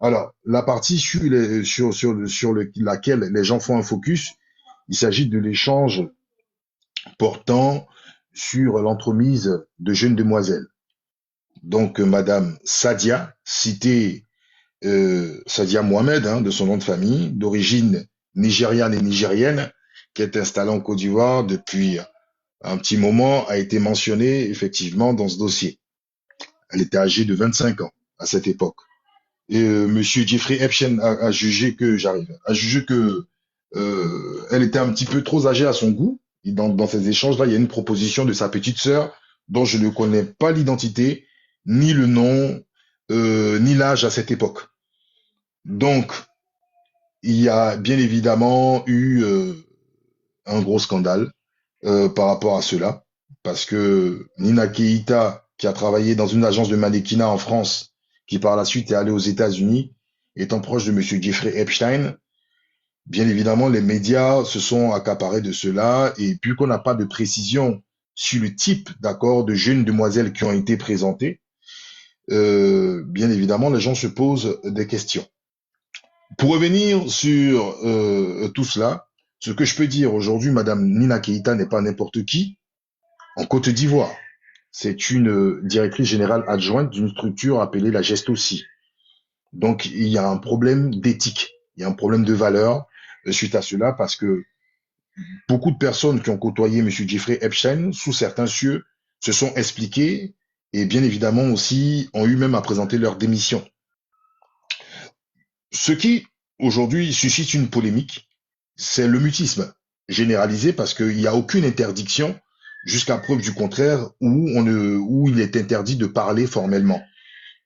Alors, la partie sur laquelle les gens font un focus, il s'agit de l'échange portant sur l'entremise de jeunes demoiselles. Donc, Madame Sadia, citée Sadia Mohamed, de son nom de famille, d'origine nigériane et nigérienne, qui est installée en Côte d'Ivoire depuis un petit moment, a été mentionnée effectivement dans ce dossier. Elle était âgée de 25 ans à cette époque. Et Monsieur Jeffrey Epstein a jugé que elle était un petit peu trop âgée à son goût. Et dans ces échanges-là, il y a une proposition de sa petite sœur dont je ne connais pas l'identité, ni le nom, ni l'âge à cette époque. Donc, il y a bien évidemment eu un gros scandale par rapport à cela, parce que Nina Keïta, qui a travaillé dans une agence de mannequinat en France, qui par la suite est allée aux États-Unis, étant proche de Monsieur Jeffrey Epstein, bien évidemment, les médias se sont accaparés de cela, et puis qu'on n'a pas de précision sur le type d'accord de jeunes demoiselles qui ont été présentées, bien évidemment, les gens se posent des questions. Pour revenir sur tout cela, ce que je peux dire aujourd'hui, Madame Nina Keïta n'est pas n'importe qui en Côte d'Ivoire. C'est une directrice générale adjointe d'une structure appelée la Gestoci. Donc, il y a un problème d'éthique, il y a un problème de valeur suite à cela, parce que beaucoup de personnes qui ont côtoyé M. Jeffrey Epstein, sous certains cieux, se sont expliquées et bien évidemment aussi ont eu même à présenter leur démission. Ce qui, aujourd'hui, suscite une polémique, c'est le mutisme généralisé, parce qu'il n'y a aucune interdiction, jusqu'à preuve du contraire, où il est interdit de parler formellement.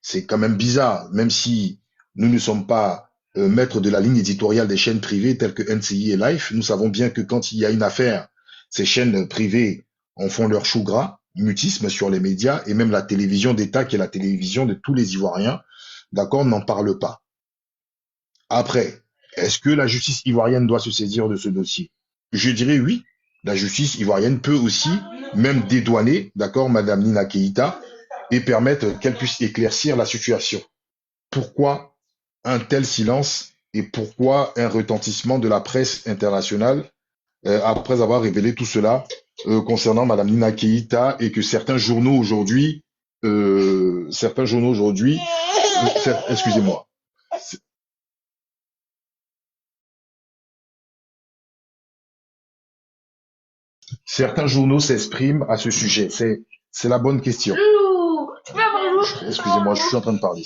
C'est quand même bizarre, même si nous ne sommes pas maîtres de la ligne éditoriale des chaînes privées telles que NCI et Life. Nous savons bien que quand il y a une affaire, ces chaînes privées en font leur chou gras, mutisme sur les médias, et même la télévision d'État, qui est la télévision de tous les Ivoiriens, d'accord, n'en parle pas. Après, est-ce que la justice ivoirienne doit se saisir de ce dossier? Je dirais oui, la justice ivoirienne peut aussi même dédouaner, d'accord, Madame Nina Keïta, et permettre qu'elle puisse éclaircir la situation. Pourquoi un tel silence et pourquoi un retentissement de la presse internationale après avoir révélé tout cela concernant Madame Nina Keïta et que certains journaux aujourd'hui, excusez-moi, certains journaux s'expriment à ce sujet. C'est la bonne question. Excusez-moi, je suis en train de parler.